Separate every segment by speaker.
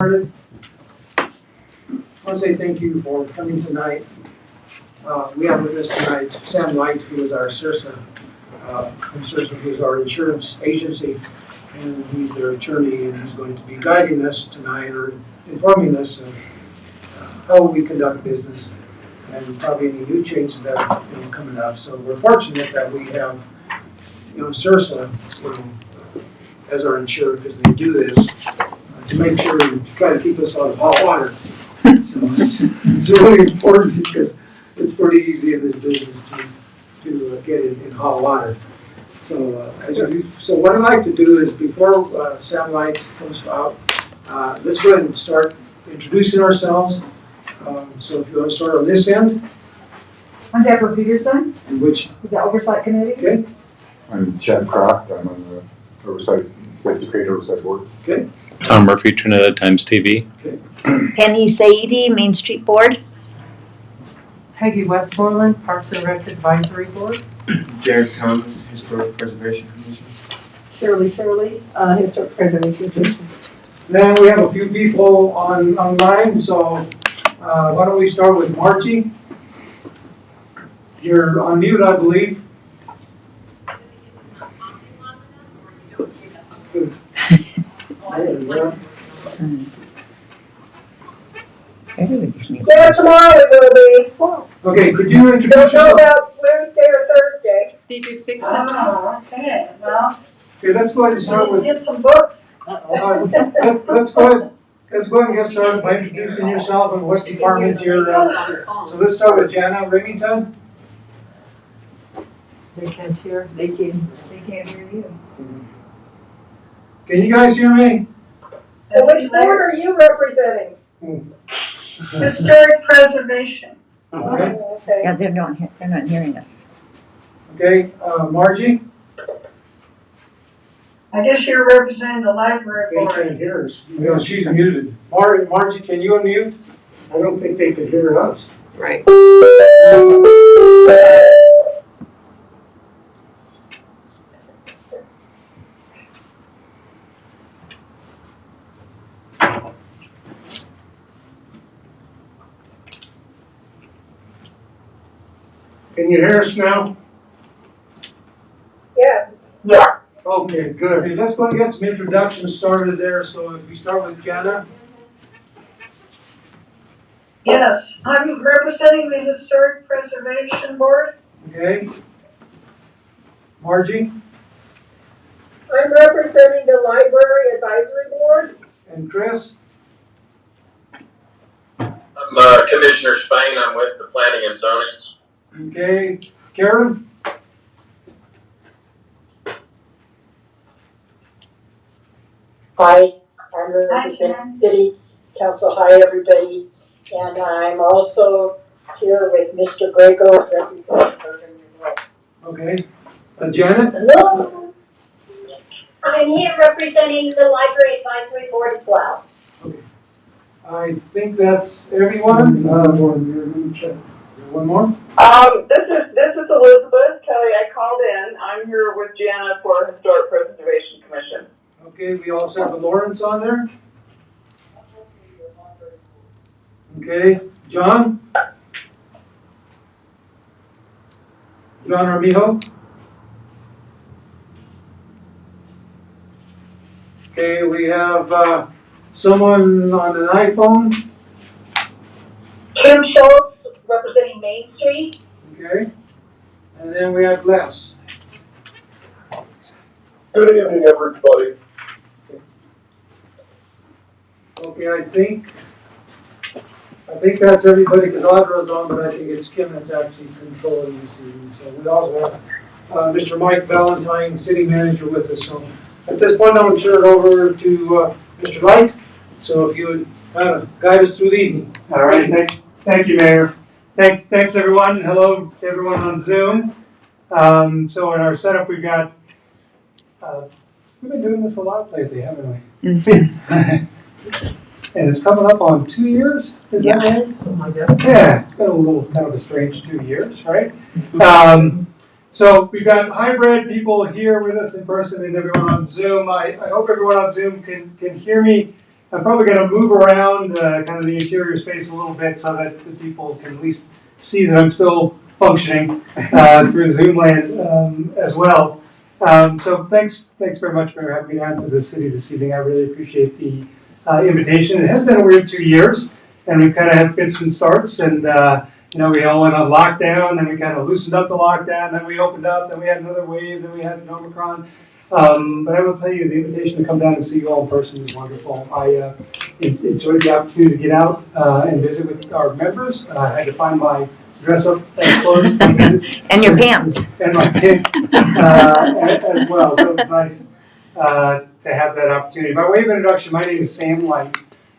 Speaker 1: I want to say thank you for coming tonight. We have with us tonight Sam Light, who is our CIRSA, who is our insurance agency, and he's their attorney, and he's going to be guiding us tonight or informing us of how we conduct business and probably any new changes that are coming up. So we're fortunate that we have CIRSA as our insurer because they do this to make sure to try to keep us out of hot water. So it's really important because it's pretty easy in this business to get in hot water. So so what I'd like to do is before Sam Light comes out, let's go ahead and start introducing ourselves. So if you want to start on this end.
Speaker 2: I'm Deborah Peterson.
Speaker 1: And which?
Speaker 2: With the Oversight Committee.
Speaker 1: Okay.
Speaker 3: I'm Chad Croft. I'm on the Oversight, Space to Create Oversight Board.
Speaker 1: Okay.
Speaker 4: Tom Murphy, Trinidad Times TV.
Speaker 1: Okay.
Speaker 5: Penny Saidi, Main Street Board.
Speaker 2: Peggy Westmoreland, Parks and Rec Advisory Board.
Speaker 6: Jared Thomas, Historic Preservation Commission.
Speaker 5: Shirley, Historic Preservation Commission.
Speaker 1: Then we have a few people online, so why don't we start with Margie? You're on mute, I believe. Good.
Speaker 7: Yeah, tomorrow it will be.
Speaker 1: Okay, could you introduce
Speaker 7: Don't know
Speaker 1: yourself?
Speaker 7: about Wednesday or Thursday.
Speaker 2: Did you fix it?
Speaker 7: Oh, okay, well,
Speaker 1: Okay, let's go ahead and start with.
Speaker 7: get some books.
Speaker 1: Let's go ahead and get started by introducing yourself and what department you're. So let's start with Jana Remington.
Speaker 2: They can't hear.
Speaker 5: They can't hear you.
Speaker 1: Can you guys hear me?
Speaker 7: So which board are you representing?
Speaker 8: Historic preservation.
Speaker 1: Okay.
Speaker 7: Oh, okay.
Speaker 5: Yeah, they're not hearing us.
Speaker 1: Okay, Margie.
Speaker 8: I guess you're representing the library
Speaker 1: They
Speaker 8: board.
Speaker 1: can't hear us. No, she's muted. Margie, can you unmute? I don't think they can hear us.
Speaker 2: Right.
Speaker 1: Can you hear us now?
Speaker 7: Yes.
Speaker 5: Yes.
Speaker 1: Okay, good. Hey, let's go and get some introductions started there. So if we start with Jana.
Speaker 8: Yes, I'm representing the Historic Preservation Board.
Speaker 1: Okay. Margie
Speaker 7: I'm representing the Library Advisory Board.
Speaker 1: and Chris.
Speaker 9: I'm Commissioner Spain. I'm with the Planning and Zoning.
Speaker 1: Okay. Karen.
Speaker 10: Hi, I'm representing City Council. Hi, everybody. And I'm also here with Mr. Grego.
Speaker 1: Okay. Janet.
Speaker 10: Hello.
Speaker 11: I'm here representing the Library Advisory Board as well.
Speaker 1: I think that's everyone. Is there one more?
Speaker 12: This is Elizabeth Kelly. I called in. I'm here with Jana for Historic Preservation Commission.
Speaker 1: Okay, we also have Lawrence on there. Okay, John Armijo. Okay, we have someone on an iPhone.
Speaker 11: Kim Schultz, representing Main Street.
Speaker 1: Okay, and then we have Les.
Speaker 3: Good evening, everybody.
Speaker 1: Okay, I think that's everybody because Audra's on, but I think it's Kim that's actually controlling this evening. So we also have Mr. Mike Valentine, City Manager, with us. So at this point, I'll turn it over to Mr. Light. So if you would kind of guide us through the evening.
Speaker 13: All right, thank you, Mayor. Thanks everyone. Hello to everyone on Zoom. So in our setup, we've got, we've been doing this a lot lately, haven't we? And it's coming up on 2 years, is that right?
Speaker 1: Something like that.
Speaker 13: Yeah, it's been a little kind of a strange 2 years, right? So we've got hybrid people here with us in person and everyone on Zoom. I hope everyone on Zoom can hear me I'm probably going to move around kind of the interior space a little bit so that the people can at least see that I'm still functioning through Zoom land as well. So thanks very much for having me down to the city this evening. I really appreciate the invitation. It has been a weird 2 years, and we've kind of had fits and starts, and we all went on lockdown, then we kind of loosened up the lockdown, then we opened up, then we had another wave, then we had an Omicron. But I will tell you, the invitation to come down and see you all in person is wonderful. I enjoyed the opportunity to get out and visit with our members. I had to find my dress up clothes.
Speaker 5: And your pants.
Speaker 13: And my pants as well. So it was nice to have that opportunity. By way of introduction, my name is Sam Light,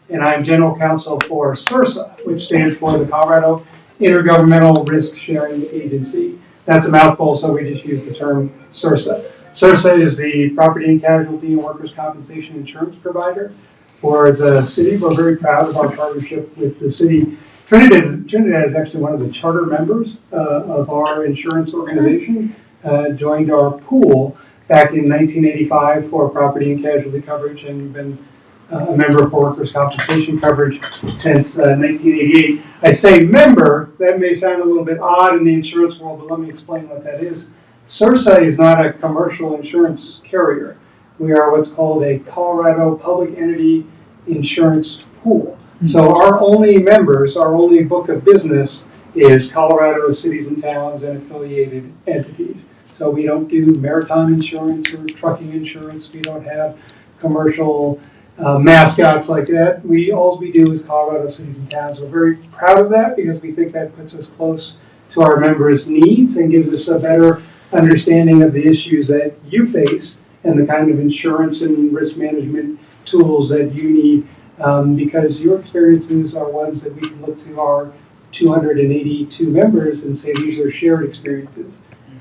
Speaker 13: and I'm General Counsel for CIRSA, which stands for the Colorado Intergovernmental Risk Sharing Agency. That's a mouthful, so we just use the term CIRSA. CIRSA is the property and casualty and workers' compensation insurance provider for the city. We're very proud of our partnership with the city. Trinidad is actually one of the charter members of our insurance organization, joined our pool back in 1985 for property and casualty coverage, and been a member for workers' compensation coverage since 1988. I say member, that may sound a little bit odd in the insurance world, but let me explain what that is. CIRSA is not a commercial insurance carrier. We are what's called a Colorado Public Entity Insurance Pool. So our only members, our only book of business is Colorado cities and towns and affiliated entities. So we don't do maritime insurance or trucking insurance. We don't have commercial mascots like that. All we do is Colorado cities and towns. We're very proud of that because we think that puts us close to our members' needs and gives us a better understanding of the issues that you face and the kind of insurance and risk management tools that you need. Because your experiences are ones that we can look to our 282 members and say these are shared experiences.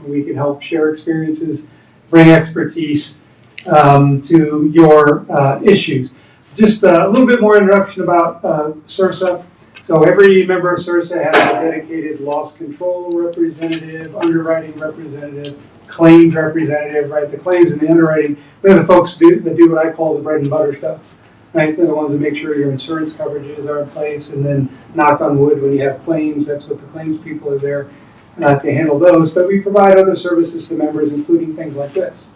Speaker 13: We can help share experiences, bring expertise to your issues. Just a little bit more introduction about CIRSA. So every member of CIRSA has a dedicated loss control representative, underwriting representative, claims representative, right? The claims and the underwriting, they're the folks that do what I call the bread and butter stuff. Right, they're the ones that make sure your insurance coverages are in place, and then knock on wood when you have claims, that's what the claims people are there to handle those. But we provide other services to members, including things like this,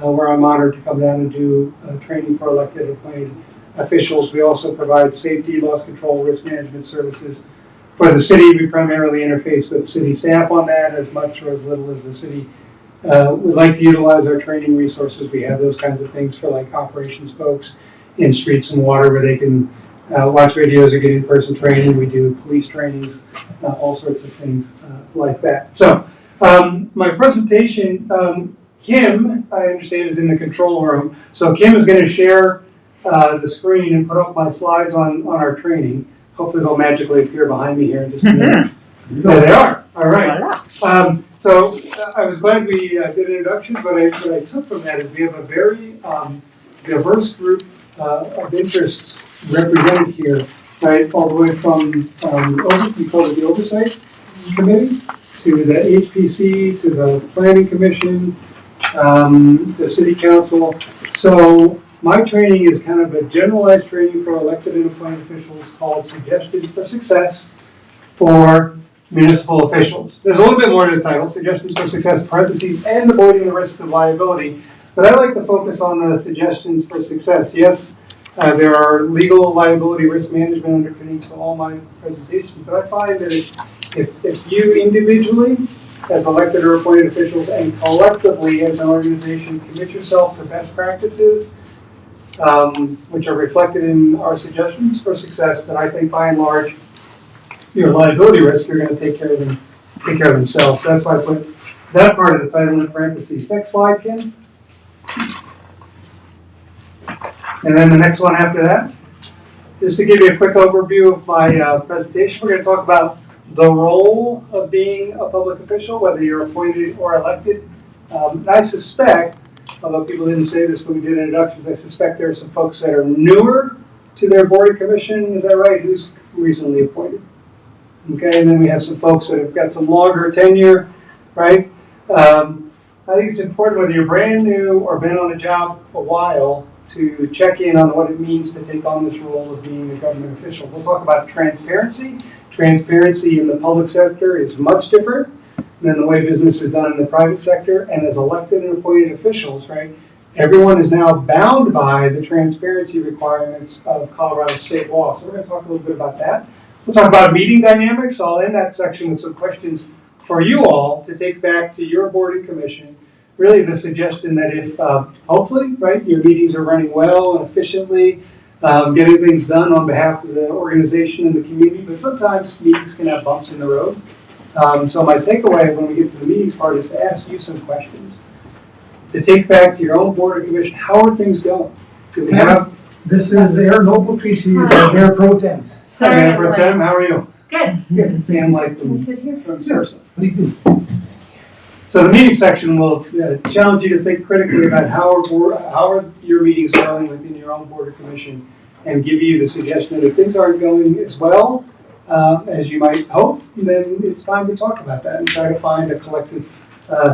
Speaker 13: where I'm honored to come down and do training for elected and appointed officials. We also provide safety, loss control, risk management services for the city. We primarily interface with city staff on that, as much or as little as the city would like to utilize our training resources. We have those kinds of things for like operations folks in streets and water where they can watch videos or get in-person training. We do police trainings, all sorts of things like that. So my presentation, Kim, I understand, is in the control room. So Kim is going to share the screen and put up my slides on our training. Hopefully they'll magically appear behind me here in just a minute. There they are. All right. So I was glad we did introductions, but what I took from that is we have a very diverse group of interests represented here, right? All the way from we call it the Oversight Committee, to the HPC, to the Planning Commission, the City Council. So my training is kind of a generalized training for elected and appointed officials called Suggestions for Success for Municipal Officials. There's a little bit more to the title, Suggestions for Success, parentheses, and avoiding the risk of liability. But I like to focus on the suggestions for success. Yes, there are legal liability risk management underpinnings to all my presentations, but I find that if you individually, as elected or appointed officials, and collectively as an organization, commit yourself to best practices, which are reflected in our suggestions for success, then I think by and large, your liability risks are going to take care of themselves. That's why I put that part of the title in parentheses. Next slide, Kim. And then the next one after that. Just to give you a quick overview of my presentation, we're going to talk about the role of being a public official, whether you're appointed or elected. I suspect, although people didn't say this when we did introductions, I suspect there are some folks that are newer to their board or commission. Is that right? Who's recently appointed? Okay, and then we have some folks that have got some longer tenure, right? I think it's important whether you're brand new or been on the job a while to check in on what it means to take on this role of being a government official. We'll talk about transparency. Transparency in the public sector is much different than the way business is done in the private sector. And as elected and appointed officials, right, everyone is now bound by the transparency requirements of Colorado state law. So we're going to talk a little bit about that. We'll talk about meeting dynamics. I'll end that section with some questions for you all to take back to your board and commission. Really the suggestion that if, hopefully, right, your meetings are running well and efficiently, getting things done on behalf of the organization and the community, but sometimes meetings can have bumps in the road. So my takeaway when we get to the meetings part is to ask you some questions. To take back to your own board or commission, how are things going? Do we have...
Speaker 1: This is Aaron Ogletree, she is our Mayor Pro Tem.
Speaker 2: Sorry,
Speaker 13: Mayor Pro Tem, how are you?
Speaker 2: Good.
Speaker 13: Good. Sam Light
Speaker 2: Can
Speaker 13: from
Speaker 2: I sit here?
Speaker 13: CIRSA.
Speaker 1: Please do.
Speaker 13: So the meeting section will challenge you to think critically about how are your meetings going within your own board or commission, and give you the suggestion that if things aren't going as well as you might hope, then it's time to talk about that and try to find a collective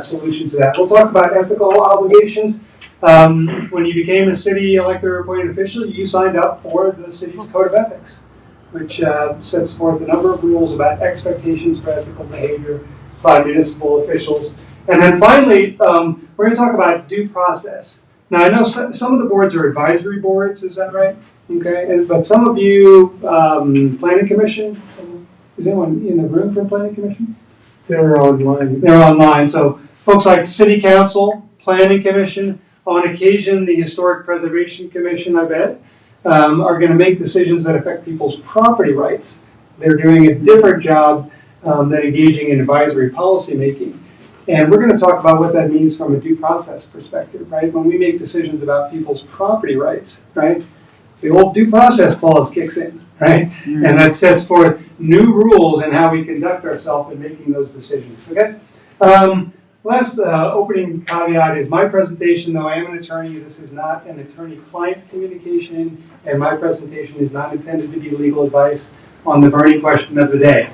Speaker 13: solution to that. We'll talk about ethical obligations. When you became a city elected or appointed official, you signed up for the city's code of ethics, which sets forth a number of rules about expectations for ethical behavior by municipal officials. And then finally, we're going to talk about due process. Now, I know some of the boards are advisory boards, is that right? Okay, but some of you, Planning Commission, is anyone in the room from Planning Commission?
Speaker 1: They're online.
Speaker 13: They're online, so folks like City Council, Planning Commission, on occasion the Historic Preservation Commission, I bet, are going to make decisions that affect people's property rights. They're doing a different job than engaging in advisory policy making. And we're going to talk about what that means from a due process perspective, right? When we make decisions about people's property rights, right? The old due process clause kicks in, right? Mm-hmm. And that sets forth new rules in how we conduct ourselves in making those decisions, okay? Last opening caveat is my presentation, though I am an attorney, this is not an attorney-client communication, and my presentation is not intended to be legal advice on the burning question of the day.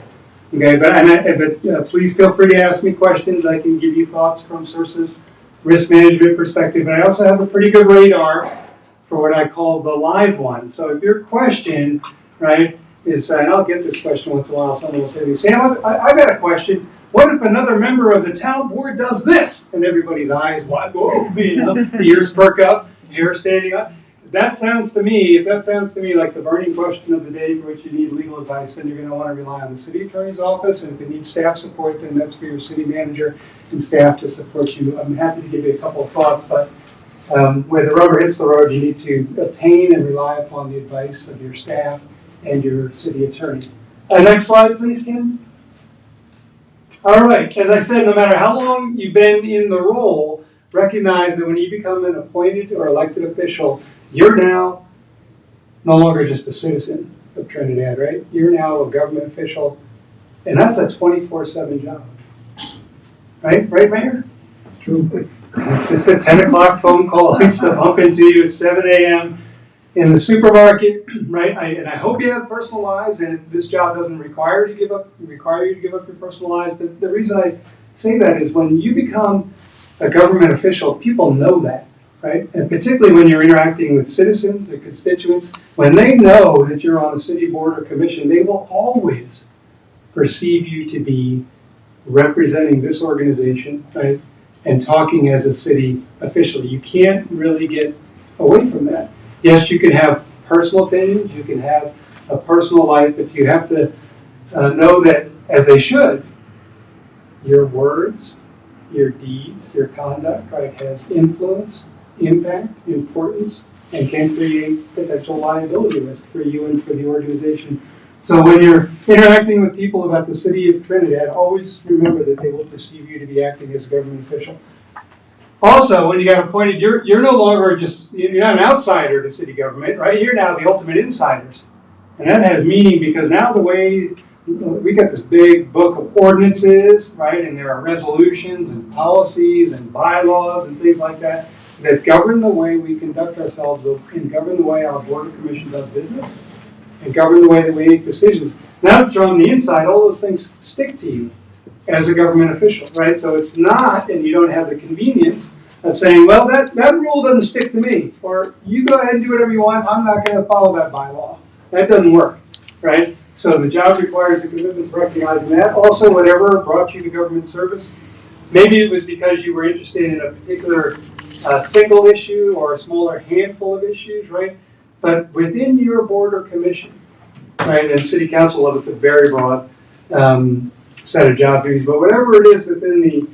Speaker 13: Okay, but please feel free to ask me questions. I can give you thoughts from CIRSA's risk management perspective, and I also have a pretty good radar for what I call the live one. So if your question, right, is, and I'll get this question once in a while, someone will say to me, Sam, I've got a question. What if another member of the town board does this? And everybody's eyes wide, whoa, you know, the ears perk up, hair standing up. If that sounds to me like the burning question of the day for which you need legal advice, then you're going to want to rely on the city attorney's office. And if you need staff support, then that's for your city manager and staff to support you. I'm happy to give you a couple of thoughts, but where the rubber hits the road, you need to obtain and rely upon the advice of your staff and your city attorney. Next slide, please, Kim. All right, as I said, no matter how long you've been in the role, recognize that when you become an appointed or elected official, you're now no longer just a citizen of Trinidad, right? You're now a government official, and that's a 24/7 job. Right, Mayor?
Speaker 1: True.
Speaker 13: It's just a 10 o'clock phone call I used to bump into you at 7 a.m. in the supermarket, right? And I hope you have personal lives, and this job doesn't require you to give up your personal lives. But the reason I say that is when you become a government official, people know that, right? And particularly when you're interacting with citizens or constituents, when they know that you're on a city board or commission, they will always perceive you to be representing this organization, right? And talking as a city official. You can't really get away from that. Yes, you can have personal opinions, you can have a personal life, but you have to know that, as they should, your words, your deeds, your conduct, right, has influence, impact, importance, and can create potential liability risk for you and for the organization. So when you're interacting with people about the city of Trinidad, always remember that they will perceive you to be acting as a government official. Also, when you got appointed, you're no longer you're not an outsider to city government, right? You're now the ultimate insiders. And that has meaning because now the way, we got this big book of ordinances, right? And there are resolutions and policies and bylaws and things like that that govern the way we conduct ourselves and govern the way our board of commission does business and govern the way that we make decisions. Now that you're on the inside, all those things stick to you as a government official, right? So it's not, and you don't have the convenience of saying, well, that rule doesn't stick to me, or you go ahead and do whatever you want, I'm not gonna follow that bylaw. That doesn't work, right? So the job requires a commitment to recognizing that. Also, whatever brought you to government service, maybe it was because you were interested in a particular single issue or a smaller handful of issues, right? But within your board or commission, right, and city council level, it's a very broad set of job duties, but whatever it is within the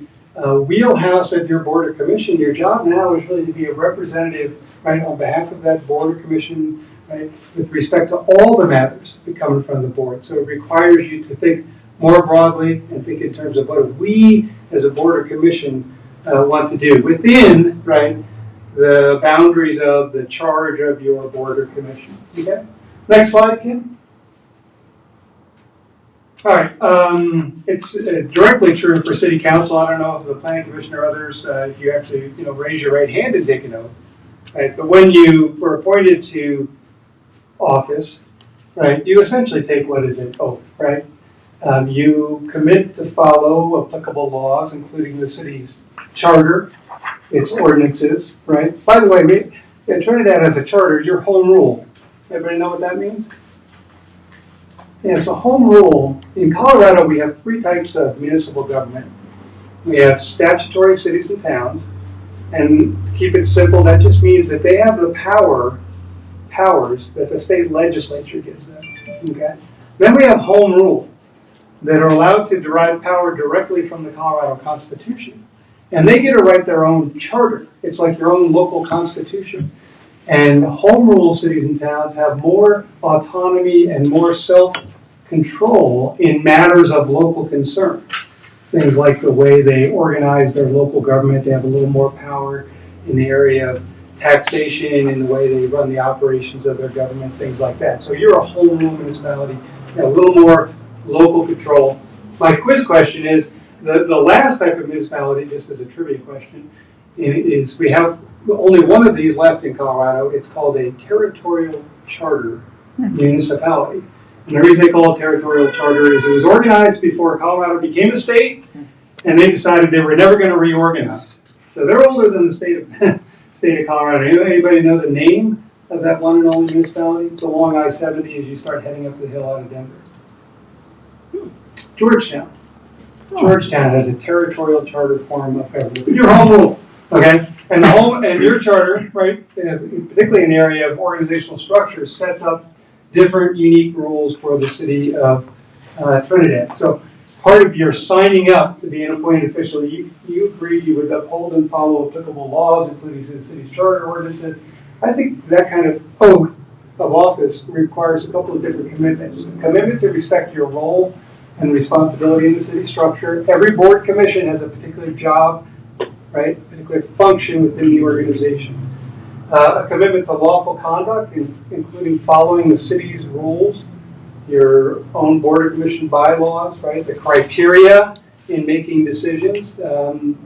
Speaker 13: wheelhouse of your board or commission, your job now is really to be a representative, right, on behalf of that board or commission, right, with respect to all the matters that come in front of the board. So it requires you to think more broadly and think in terms of what we as a board or commission want to do within, right, the boundaries of the charge of your board or commission. Okay? Next slide, Kim. All right, it's directly true for city council. I don't know if the planning commission or others, if you actually, raise your right hand and take an oath, right? But when you were appointed to office, right, you essentially take what is an oath, right? You commit to follow applicable laws, including the city's charter, its ordinances, right? By the way, Trinidad has a charter, your home rule. Everybody know what that means? Yeah, so home rule, in Colorado we have three types of municipal government. We have statutory cities and towns, and to keep it simple, that just means that they have the powers that the state legislature gives them, okay? Then we have home rule, that are allowed to derive power directly from the Colorado Constitution. And they get to write their own charter. It's like your own local constitution. And home rule cities and towns have more autonomy and more self-control in matters of local concern. Things like the way they organize their local government, they have a little more power in the area of taxation, in the way they run the operations of their government, things like that. So you're a home rule municipality, you have a little more local control. My quiz question is, the last type of municipality, just as a trivia question, is we have only one of these left in Colorado. It's called a territorial charter municipality. And the reason they call it territorial charter is it was organized before Colorado became a state, and they decided they were never going to reorganize. So they're older than the state of Colorado. Anybody know the name of that one and only municipality? It's along I-70 as you start heading up the hill out of Denver. Georgetown. Georgetown has a territorial charter form of government. Your home rule, okay? And your charter, right, particularly in the area of organizational structure, sets up different unique rules for the city of Trinidad. So part of your signing up to be an appointed official, you agree you would uphold and follow applicable laws, including the city's charter ordinances. I think that kind of oath of office requires a couple of different commitments. A commitment to respect your role and responsibility in the city structure. Every board commission has a particular job, right, particular function within the organization. A commitment to lawful conduct, including following the city's rules, your own board or commission bylaws, right, the criteria in making decisions.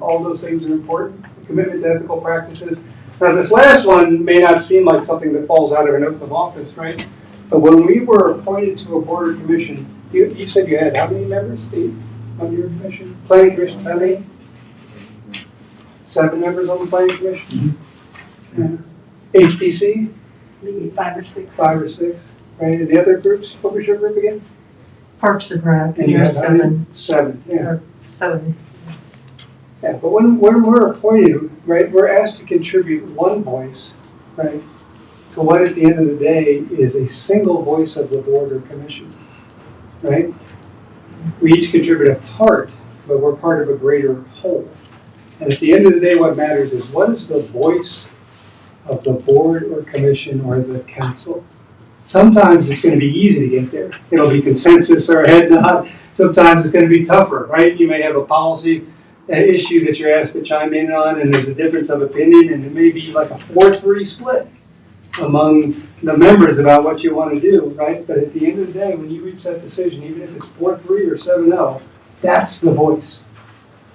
Speaker 13: All those things are important. A commitment to ethical practices. Now, this last one may not seem like something that falls out of an oath of office, right? But when we were appointed to a board or commission, you said you had how many members, 8 on your commission? Planning commission, how many? 7 members on the planning commission? HPC?
Speaker 2: Maybe 5 or 6.
Speaker 13: 5 or 6, right? And the other groups, what was your group again?
Speaker 2: Parks and Rec,
Speaker 13: And you
Speaker 2: there's
Speaker 13: had how many? 7, yeah.
Speaker 2: Or 7.
Speaker 13: Yeah, but when we're appointed, right, we're asked to contribute one voice, right, to what at the end of the day is a single voice of the board or commission, right? We each contribute a part, but we're part of a greater whole. And at the end of the day, what matters is what is the voice of the board or commission or the council. Sometimes it's going to be easy to get there. It'll be consensus or head nod. Sometimes it's going to be tougher, right? You may have a policy issue that you're asked to chime in on, and there's a difference of opinion, and it may be like a 4-3 split among the members about what you want to do, right? But at the end of the day, when you reach that decision, even if it's 4-3 or 7-0, that's the voice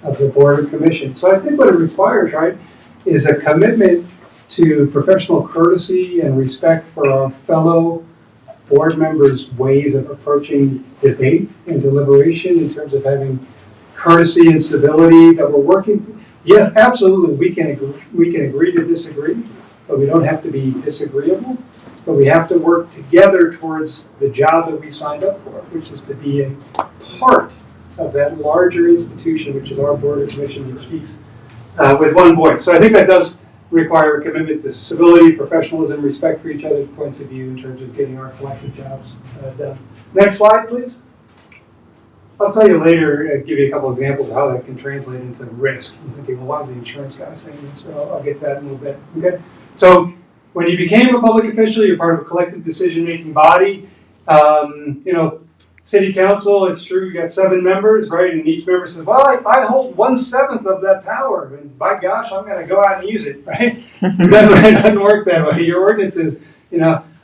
Speaker 13: of the board or commission. So I think what it requires, right, is a commitment to professional courtesy and respect for our fellow board members' ways of approaching debate and deliberation in terms of having courtesy and civility, that we're Yeah, absolutely, we can agree to disagree, but we don't have to be disagreeable. But we have to work together towards the job that we signed up for, which is to be a part of that larger institution, which is our board of commission, which speaks with one voice. So I think that does require a commitment to civility, professionalism, respect for each other's points of view in terms of getting our collective jobs done. Next slide, please. I'll tell you later, give you a couple examples of how that can translate into risk. You're thinking, well, why is the insurance guy saying this? So I'll get to that in a little bit. Okay. So when you became a public official, you're part of a collective decision-making body. City council, it's true, you got 7 members, right? And each member says, well, I hold 1/7 of that power, and by gosh, I'm going to go out and use it, right? It doesn't work that way. Your ordinances,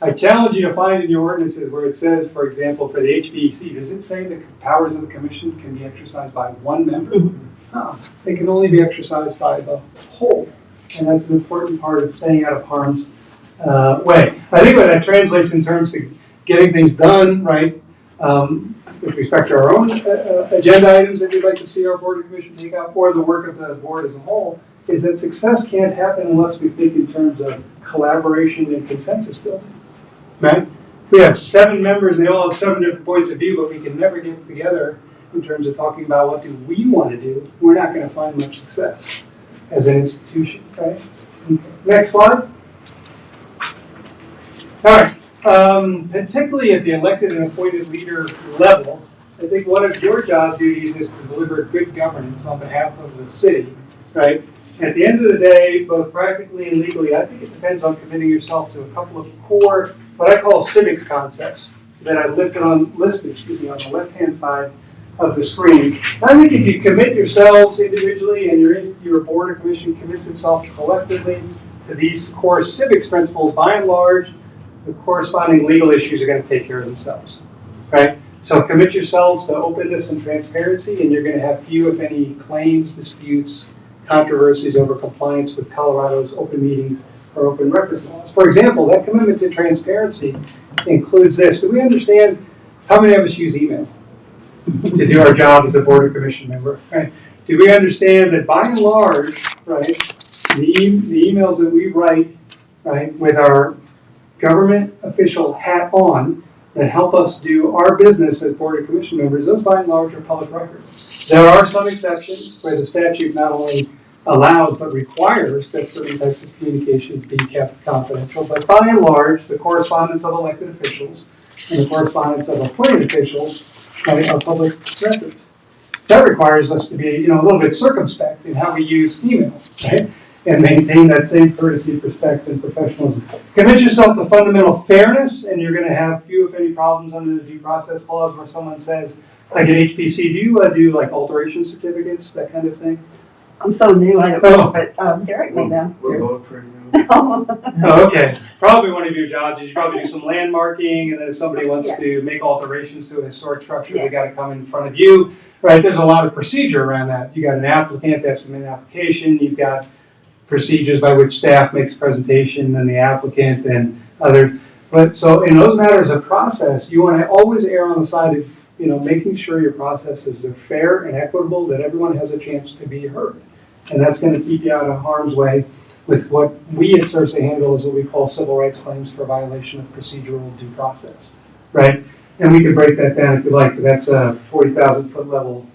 Speaker 13: I challenge you to find in your ordinances where it says, for example, for the HBC, does it say the powers of the commission can be exercised by 1 member? No, they can only be exercised by the whole, and that's an important part of staying out of harm's way. I think what that translates in terms of getting things done, right? With respect to our own agenda items that we'd like to see our board of commission take out, or the work of the board as a whole, is that success can't happen unless we think in terms of collaboration and consensus building, right? We have 7 members, and they all have 7 different points of view, but we can never get together in terms of talking about what do we want to do. We're not going to find much success as an institution, right? Next slide. All right. Particularly at the elected and appointed leader level, I think one of your job duties is to deliver good governance on behalf of the city, right? At the end of the day, both practically and legally, I think it depends on committing yourself to a couple of core, what I call civics concepts that I've listed on the left-hand side of the screen. I think if you commit yourselves individually and your board or commission commits itself collectively to these core civics principles, by and large, the corresponding legal issues are going to take care of themselves, right? So commit yourselves to openness and transparency, and you're going to have few, if any, claims, disputes, controversies over compliance with Colorado's open meetings or open records laws. For example, that commitment to transparency includes this. Do we understand how many of us use email to do our job as a board or commission member? Right? Do we understand that by and large, right, the emails that we write, right, with our government official hat on that help us do our business as board and commission members, those by and large are public records. There are some exceptions where the statute not only allows but requires that certain types of communications be kept confidential, but by and large, the correspondence of elected officials and the correspondence of appointed officials are public records. That requires us to be, a little bit circumspect in how we use email, right? And maintain that same courtesy, respect, and professionalism. Commit yourself to fundamental fairness, and you're going to have few, if any, problems under the due process clause where someone says, like at HPC, do you do like alteration certificates, that kind of thing?
Speaker 7: I'm so new, I don't know, but Derek may know.
Speaker 6: We're both pretty new.
Speaker 13: Oh, okay. Probably one of your jobs is you probably do some landmarking, and then if somebody wants to make alterations to a historic structure, they got to come in front of you, right? There's a lot of procedure around that. You got an applicant that has to submit an application. You've got procedures by which staff makes a presentation, and the applicant, and other. But so in those matters of process, you want to always err on the side of making sure your processes are fair and equitable, that everyone has a chance to be heard, and that's going to keep you out of harm's way with what we at CIRSA handle as what we call civil rights claims for violation of procedural due process, right? And we can break that down if you like, but that's a 40,000-foot level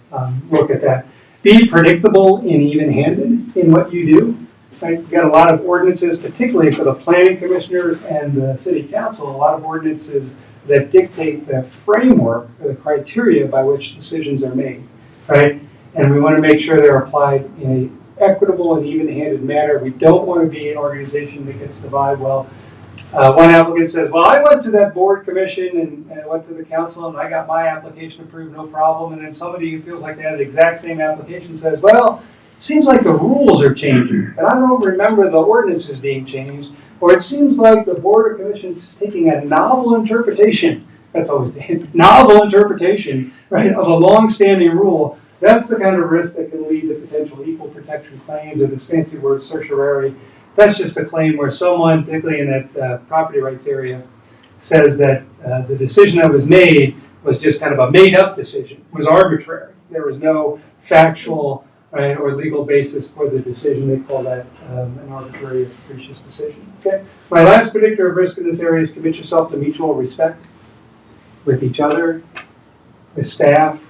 Speaker 13: look at that. Be predictable and even-handed in what you do. Right? You've got a lot of ordinances, particularly for the planning commissioners and the city council, a lot of ordinances that dictate the framework or the criteria by which decisions are made, right? And we want to make sure they're applied in an equitable and even-handed manner. We don't want to be an organization that gets the vibe, one applicant says, well, I went to that board commission and I went to the council and I got my application approved, no problem. And then somebody who feels like they have the exact same application says, well, seems like the rules are changing, and I don't remember the ordinances being changed, or it seems like the board or commission is taking a novel interpretation, that's always the novel interpretation, right, of a long-standing rule. That's the kind of risk that can lead to potential equal protection claims, or this fancy word certiorari. That's just a claim where someone, particularly in that property rights area, says that the decision that was made was just kind of a made-up decision, was arbitrary. There was no factual right, or legal basis for the decision. They call that an arbitrary or capricious decision. Okay. My last predictor of risk in this area is commit yourself to mutual respect with each other, with staff,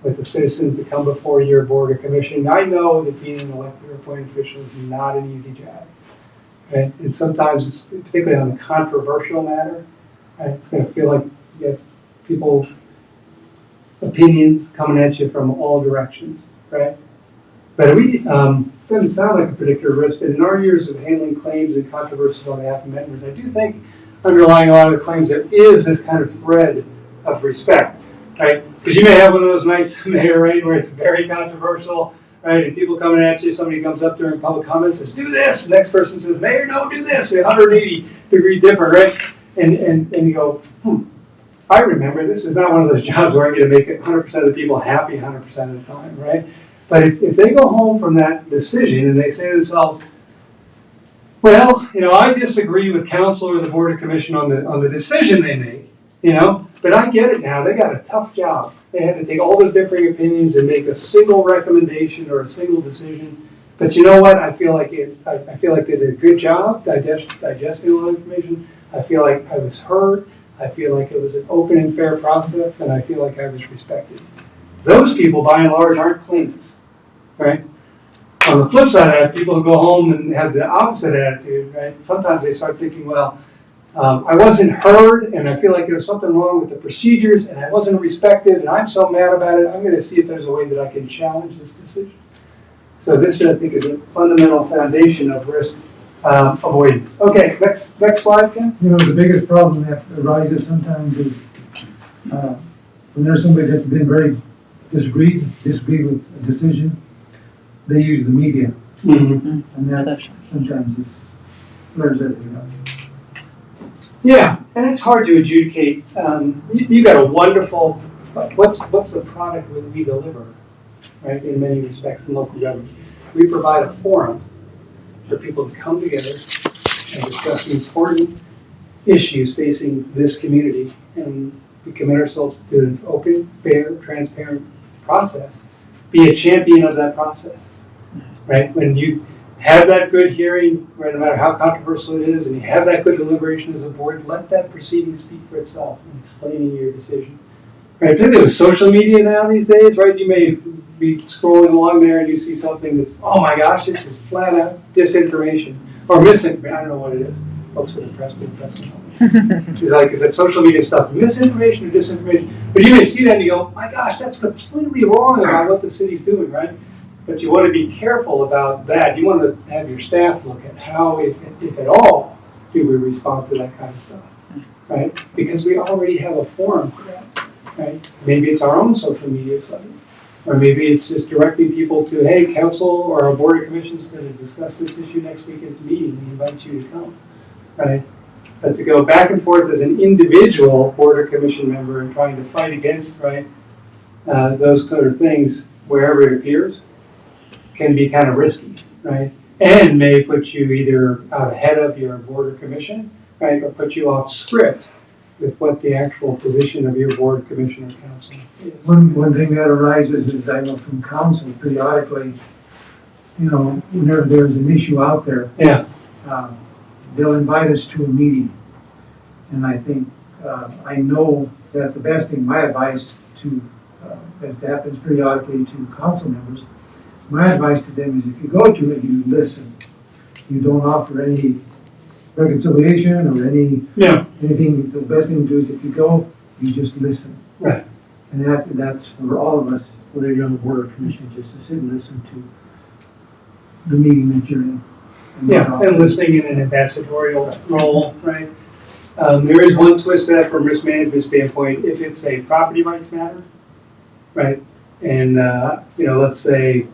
Speaker 13: with the citizens that come before your board or commission. I know that being an elected or appointed official is not an easy job. Right? And sometimes, it's, particularly on a controversial matter, right, it's going to feel like you have people's opinions coming at you from all directions, right? But we, doesn't sound like a predictor of risk, but in our years of handling claims and controversies on behalf of members, I do think underlying a lot of the claims there is this kind of thread of respect, right? Because you may have one of those nights, Mayor, right, where it's very controversial, right? And people coming at you, somebody comes up during public comments, says, do this. The next person says, Mayor, no, do this. 180-degree different, right? And you go, I remember this is not one of those jobs where I'm going to make 100% of the people happy 100% of the time, right? But if they go home from that decision and they say to themselves, well, I disagree with council or the board of commission on the decision they make, but I get it now. They got a tough job. They had to take all the differing opinions and make a single recommendation or a single decision. But you know what? I feel like they did a good job digesting all the information. I feel like I was heard. I feel like it was an open and fair process, and I feel like I was respected. Those people, by and large, aren't claimants, right? On the flip side of that, people who go home and have the opposite attitude, right? Sometimes they start thinking, well, I wasn't heard, and I feel like there's something wrong with the procedures, and I wasn't respected, and I'm so mad about it. I'm going to see if there's a way that I can challenge this decision. So this, I think, is a fundamental foundation of risk avoidance. Okay, next slide, Ken.
Speaker 1: The biggest problem that arises sometimes is when there's somebody that's been very disagree with a decision, they use the media.
Speaker 13: Mm-hmm.
Speaker 1: And that sometimes flares everything up.
Speaker 13: Yeah, and it's hard to adjudicate. You got a wonderful, what's the product that we deliver, right, in many respects in local government. We provide a forum for people to come together and discuss the important issues facing this community, and we commit ourselves to an open, fair, transparent process. Be a champion of that process, right? When you have that good hearing, right, no matter how controversial it is, and you have that good deliberation as a board, let that proceeding speak for itself in explaining your decision. Right, particularly with social media now these days, right, you may be scrolling along there and you see something that's, oh my gosh, this is flat out disinformation, or misinformation, I don't know what it is. Folks with the press will press me. She's like, is that social media stuff misinformation or disinformation? But you may see that and you go, my gosh, that's completely wrong about what the city's doing, right? But you want to be careful about that. You want to have your staff look at how, if at all, do we respond to that kind of stuff, right? Because we already have a forum for that, right? Maybe it's our own social media site, or maybe it's just directing people to, hey, council or our board of commissions going to discuss this issue next week at the meeting. We invite you to come, right? But to go back and forth as an individual board or commission member and trying to fight against, right, those kind of things wherever it appears can be kind of risky, right? And may put you either out ahead of your board or commission, right, or put you off script with what the actual position of your board, commission, or council is.
Speaker 1: One thing that arises is, I know from council periodically, whenever there's an issue out there,
Speaker 13: Yeah.
Speaker 1: They'll invite us to a meeting. And I think, I know that the best thing, my advice to, as happens periodically to council members, my advice to them is if you go to it, you listen. You don't offer any reconciliation or anything. The best thing to do is if you go, you just listen.
Speaker 13: Right.
Speaker 1: And that's for all of us, whether you're on the board or commission, just to sit and listen to the meeting that you're in.
Speaker 13: And listening in an ambassadorial role, right? There is one twist to that from risk management standpoint. If it's a property rights matter, right? And, let's say,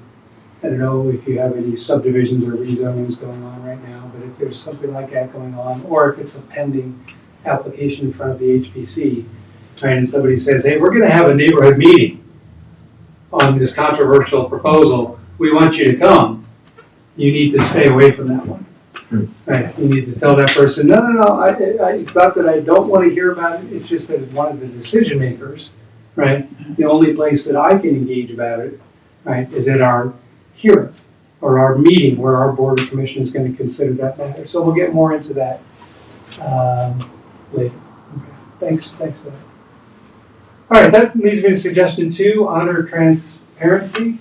Speaker 13: I don't know if you have any subdivisions or rezonings going on right now, but if there's something like that going on, or if it's a pending application in front of the HPC, right, and somebody says, hey, we're going to have a neighborhood meeting on this controversial proposal, we want you to come, you need to stay away from that one. Right? You need to tell that person, no, it's not that I don't want to hear about it, it's just that it's one of the decision makers, right? The only place that I can engage about it, right, is at our hearing or our meeting where our board or commission is going to consider that matter. So we'll get more into that later. Okay. Thanks for that. All right, that leads me to suggestion 2, honor transparency,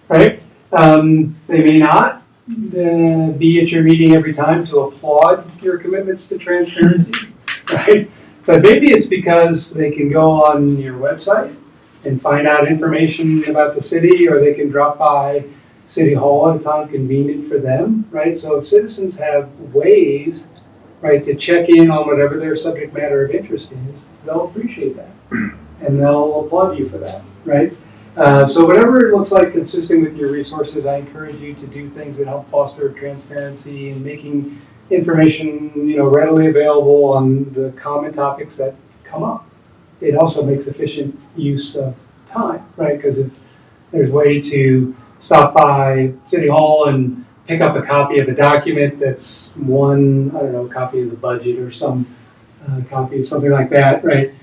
Speaker 13: right? They may not be at your meeting every time to applaud your commitments to transparency, right? But maybe it's because they can go on your website and find out information about the city, or they can drop by City Hall at a time convenient for them, right? So if citizens have ways, right, to check in on whatever their subject matter of interest is, they'll appreciate that. And they'll applaud you for that, right? So whatever it looks like consistent with your resources, I encourage you to do things that help foster transparency and making information, readily available on the common topics that come up. It also makes efficient use of time, right? Because if there's a way to stop by City Hall and pick up a copy of a document that's one, copy of the budget or some copy of something like that, right?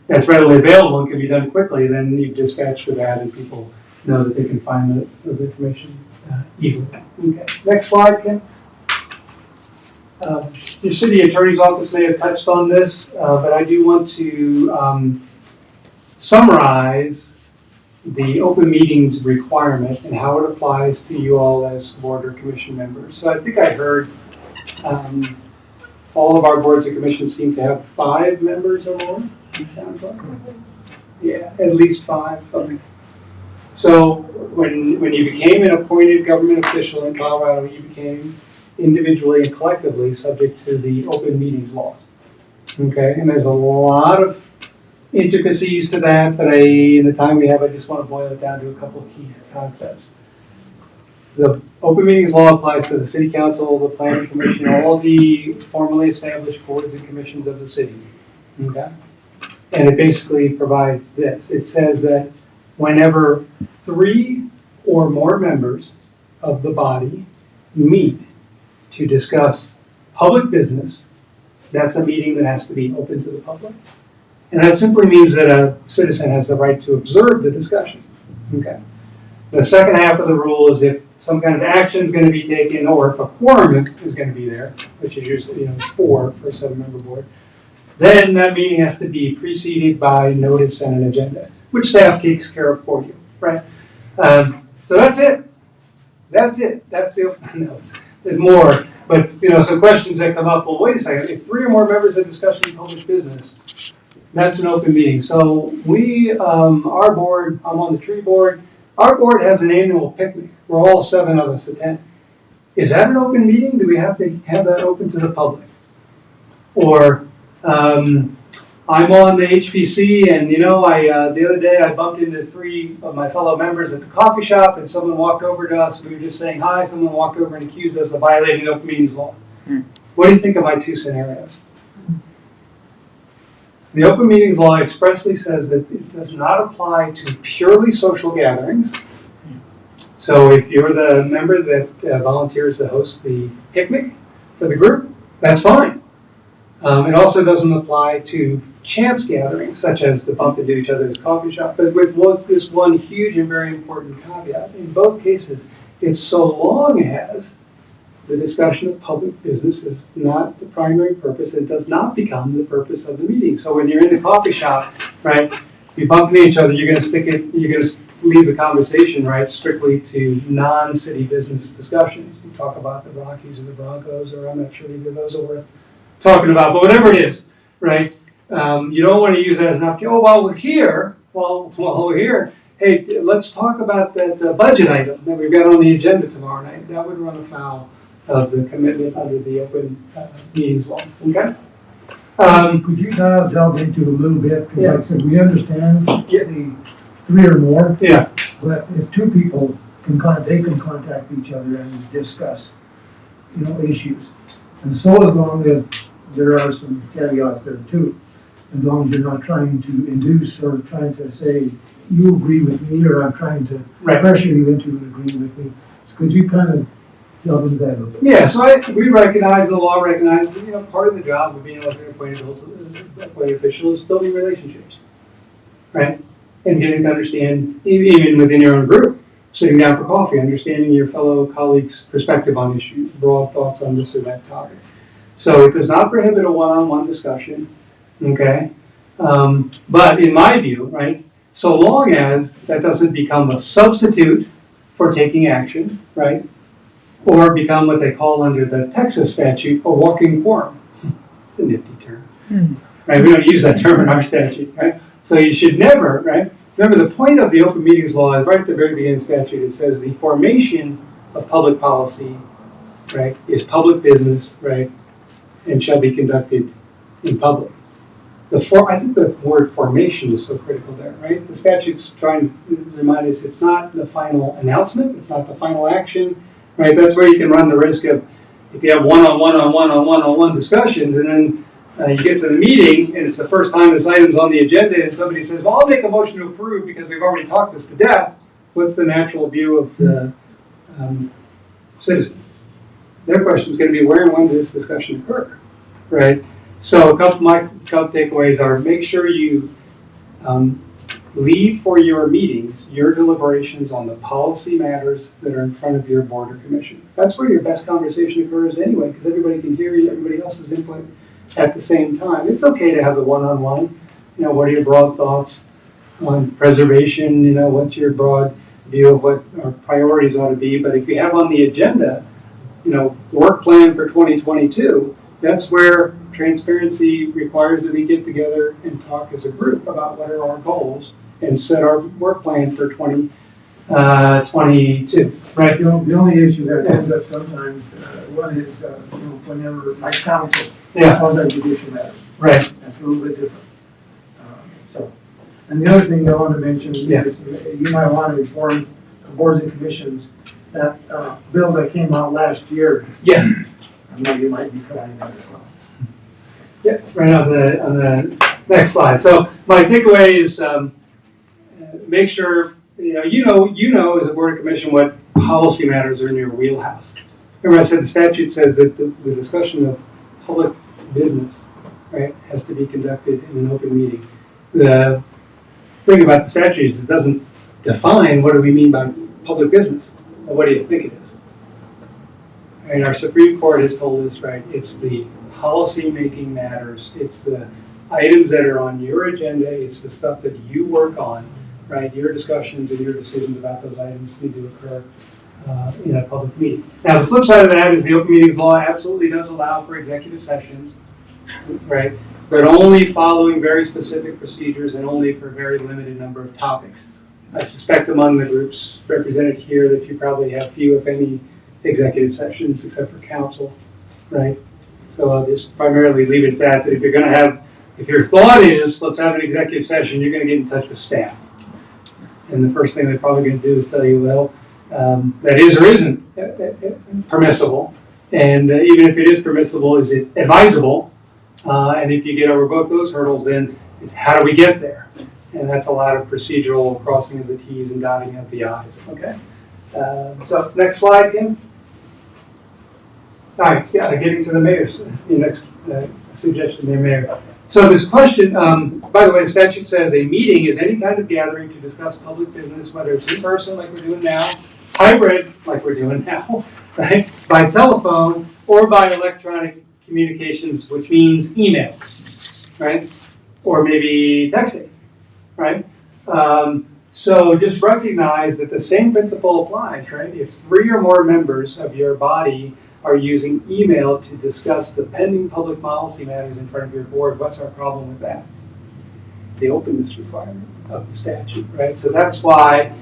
Speaker 13: That's readily available and can be done quickly, then you dispatch for that and people know that they can find the information easily. Okay, next slide, Ken. Your city attorney's office may have touched on this, but I do want to summarize the open meetings requirement and how it applies to you all as board or commission members. So I think I heard all of our boards and commissions seem to have 5 members or more. Yeah, at least 5. Okay. So when you became an appointed government official in Colorado, you became individually and collectively subject to the open meetings law. Okay, and there's a lot of intricacies to that, but in the time we have, I just want to boil it down to a couple of key concepts. The open meetings law applies to the city council, the planning commission, all the formally established boards and commissions of the city. Okay? And it basically provides this. It says that whenever 3 or more members of the body meet to discuss public business, that's a meeting that has to be open to the public. And that simply means that a citizen has the right to observe the discussion. Okay. The second half of the rule is if some kind of action is going to be taken, or if a quorum is going to be there, which is usually 4 for a 7-member board, then that meeting has to be preceded by notice and an agenda, which staff takes care of for you, right? So that's it. That's it. That's the open notes. There's more, but some questions that come up. Well, wait a second. If 3 or more members are discussing public business, that's an open meeting. So we, our board, I'm on the tree board. Our board has an annual picnic where all 7 of us attend. Is that an open meeting? Do we have to have that open to the public? Or I'm on the HPC, and the other day I bumped into 3 of my fellow members at the coffee shop, and someone walked over to us. We were just saying hi. Someone walked over and accused us of violating open meetings law. What do you think of my 2 scenarios? The open meetings law expressly says that it does not apply to purely social gatherings. So if you're the member that volunteers to host the picnic for the group, that's fine. It also doesn't apply to chance gatherings, such as to bump into each other at a coffee shop, but with this one huge and very important caveat. In both cases, it's so long as the discussion of public business is not the primary purpose. It does not become the purpose of the meeting. So when you're in the coffee shop, right, you bump into each other, you're going to leave the conversation, right, strictly to non-city business discussions. You talk about the Rockies or the Broncos, or I'm not sure either of those are worth talking about, but whatever it is, right, you don't want to use that as an opportunity. Oh, while we're here, hey, let's talk about that budget item that we've got on the agenda tomorrow night. That would run afoul of the commitment under the open meetings law. Okay?
Speaker 1: Could you now delve into a little bit? Because like I said, we understand the 3 or more.
Speaker 13: Yeah.
Speaker 1: But if 2 people they can contact each other and discuss, issues. And so as long as there are some caveats there too, as long as you're not trying to induce or trying to say, you agree with me, or I'm trying to pressure you into agreeing with me. So could you kind of delve into that a little bit?
Speaker 13: Yeah, so we recognize, the law recognizes, part of the job of being an appointed official is building relationships, right? And getting to understand, even within your own group, sitting down for coffee, understanding your fellow colleagues' perspective on issues, broad thoughts on this or that topic. So it does not prohibit a one-on-one discussion, okay? But in my view, right, so long as that doesn't become a substitute for taking action, right? Or become what they call under the Texas statute, a walking quorum. It's a nifty term, right? We don't use that term in our statute, right? So you should never, right? Remember, the point of the open meetings law is right at the very beginning of the statute. It says the formation of public policy, right, is public business, right, and shall be conducted in public. I think the word formation is so critical there, right? The statute's trying to remind us it's not the final announcement, it's not the final action, right? That's where you can run the risk of, if you have one-on-one discussions, and then you get to the meeting, and it's the first time this item's on the agenda, and somebody says, well, I'll make a motion to approve because we've already talked this to death. What's the natural view of the citizen? Their question is going to be, where and when did this discussion occur, right? So my couple takeaways are, make sure you leave for your meetings your deliberations on the policy matters that are in front of your board or commission. That's where your best conversation occurs anyway, because everybody can hear you, everybody else's input at the same time. It's okay to have the one-on-one. What are your broad thoughts on preservation? What's your broad view of what our priorities ought to be? But if you have on the agenda, the work plan for 2022, that's where transparency requires that we get together and talk as a group about what are our goals and set our work plan for 2022. Right?
Speaker 1: The only issue that comes up sometimes, one is, whenever my counsel quasi-judicial matters.
Speaker 13: Right.
Speaker 1: That's a little bit different. And the other thing I want to mention is you might want to inform boards and commissions that bill that came out last year.
Speaker 13: Yes.
Speaker 1: I know you might be crying that as well.
Speaker 13: Yeah, right on the next slide. So my takeaway is make sure you know as a board of commission what policy matters are in your wheelhouse. Remember, I said the statute says that the discussion of public business, right, has to be conducted in an open meeting. The thing about the statute is it doesn't define what do we mean by public business, or what do you think it is. And our Supreme Court has told us, right, it's the policy-making matters, it's the items that are on your agenda, it's the stuff that you work on, right? Your discussions and your decisions about those items need to occur in a public meeting. Now, the flip side of that is the open meetings law absolutely does allow for executive sessions, right? But only following very specific procedures and only for a very limited number of topics. I suspect among the groups represented here that you probably have few, if any, executive sessions except for council, right? So I'll just primarily leave it at that if you're going to have, if your thought is, let's have an executive session, you're going to get in touch with staff. And the first thing they're probably going to do is tell you, well, that is or isn't permissible. And even if it is permissible, is it advisable? And if you get over both those hurdles, then it's how do we get there? And that's a lot of procedural crossing of the T's and dotting of the I's, okay? So next slide, Kim. All right, getting to the mayor's, the next suggestion there, Mayor. So this question, by the way, the statute says a meeting is any kind of gathering to discuss public business, whether it's in person like we're doing now, hybrid like we're doing now, right? By telephone or by electronic communications, which means email, right? Or maybe texting, right? So just recognize that the same principle applies, right? If 3 or more members of your body are using email to discuss the pending public policy matters in front of your board, what's our problem with that? The openness requirement of the statute, right? So that's why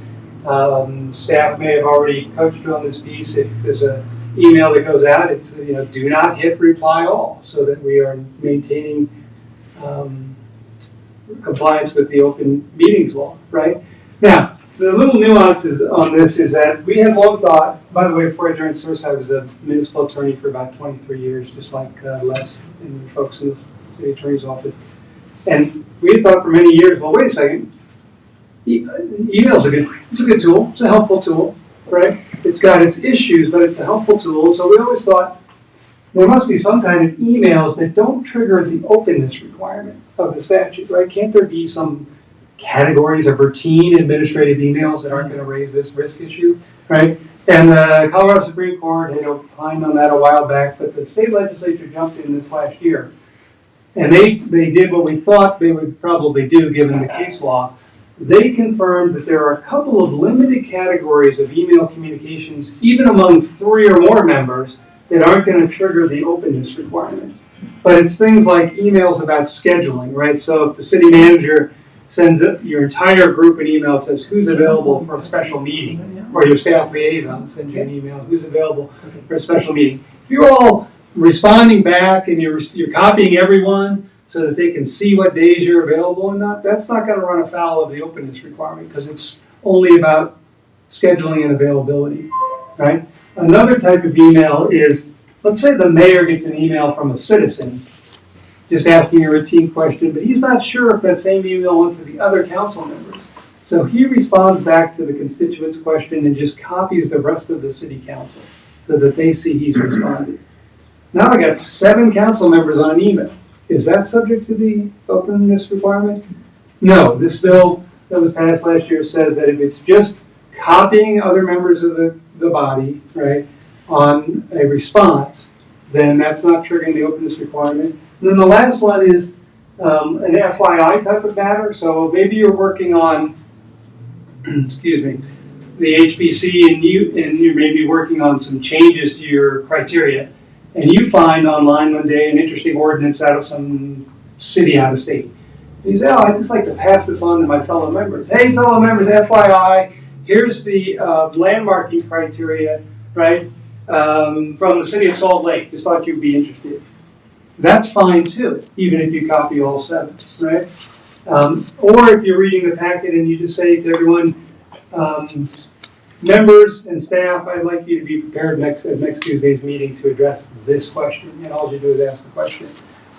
Speaker 13: staff may have already coached you on this piece. If there's an email that goes out, it's do not hit reply all, so that we are maintaining compliance with the open meetings law, right? Now, the little nuances on this is that we have long thought, by the way, before I joined CIRSA, I was a municipal attorney for about 23 years, just like Les and the folks in the city attorney's office. And we had thought for many years, well, wait a second, email's it's a good tool, it's a helpful tool, right? It's got its issues, but it's a helpful tool. So we always thought there must be some kind of emails that don't trigger the openness requirement of the statute, right? Can't there be some categories of routine administrative emails that aren't going to raise this risk issue, right? And the Colorado Supreme Court had opined on that a while back, but the state legislature jumped in this last year. And they did what we thought they would probably do given the case law. They confirmed that there are a couple of limited categories of email communications, even among 3 or more members, that aren't going to trigger the openness requirement. But it's things like emails about scheduling, right? So if the city manager sends your entire group an email that says who's available for a special meeting, or your staff liaison sends you an email, who's available for a special meeting. If you're all responding back and you're copying everyone so that they can see what days you're available and not, that's not going to run afoul of the openness requirement because it's only about scheduling and availability, right? Another type of email is, let's say the mayor gets an email from a citizen just asking a routine question, but he's not sure if that same email went to the other council members. So he responds back to the constituent's question and just copies the rest of the city council so that they see he's responded. Now I got 7 council members on an email. Is that subject to the openness requirement? No, this bill that was passed last year says that if it's just copying other members of the body, right, on a response, then that's not triggering the openness requirement. And then the last one is an FYI type of matter. So maybe you're working on, excuse me, the HPC and you may be working on some changes to your criteria. And you find online one day an interesting ordinance out of some city out of state. And you say, oh, I'd just like to pass this on to my fellow members. Hey, fellow members, FYI, here's the landmarking criteria, right, from the city of Salt Lake. Just thought you'd be interested. That's fine too, even if you copy all 7, right? Or if you're reading the packet and you just say to everyone, members and staff, I'd like you to be prepared at next Tuesday's meeting to address this question. And all you do is ask the question.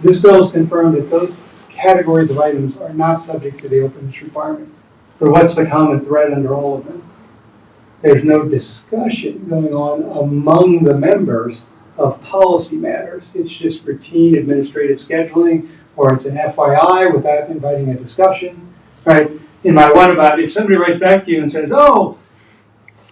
Speaker 13: This bill has confirmed that those categories of items are not subject to the openness requirements. But what's the common thread under all of them? There's no discussion going on among the members of policy matters. It's just routine administrative scheduling, or it's an FYI without inviting a discussion, right? In my one about, if somebody writes back to you and says, oh,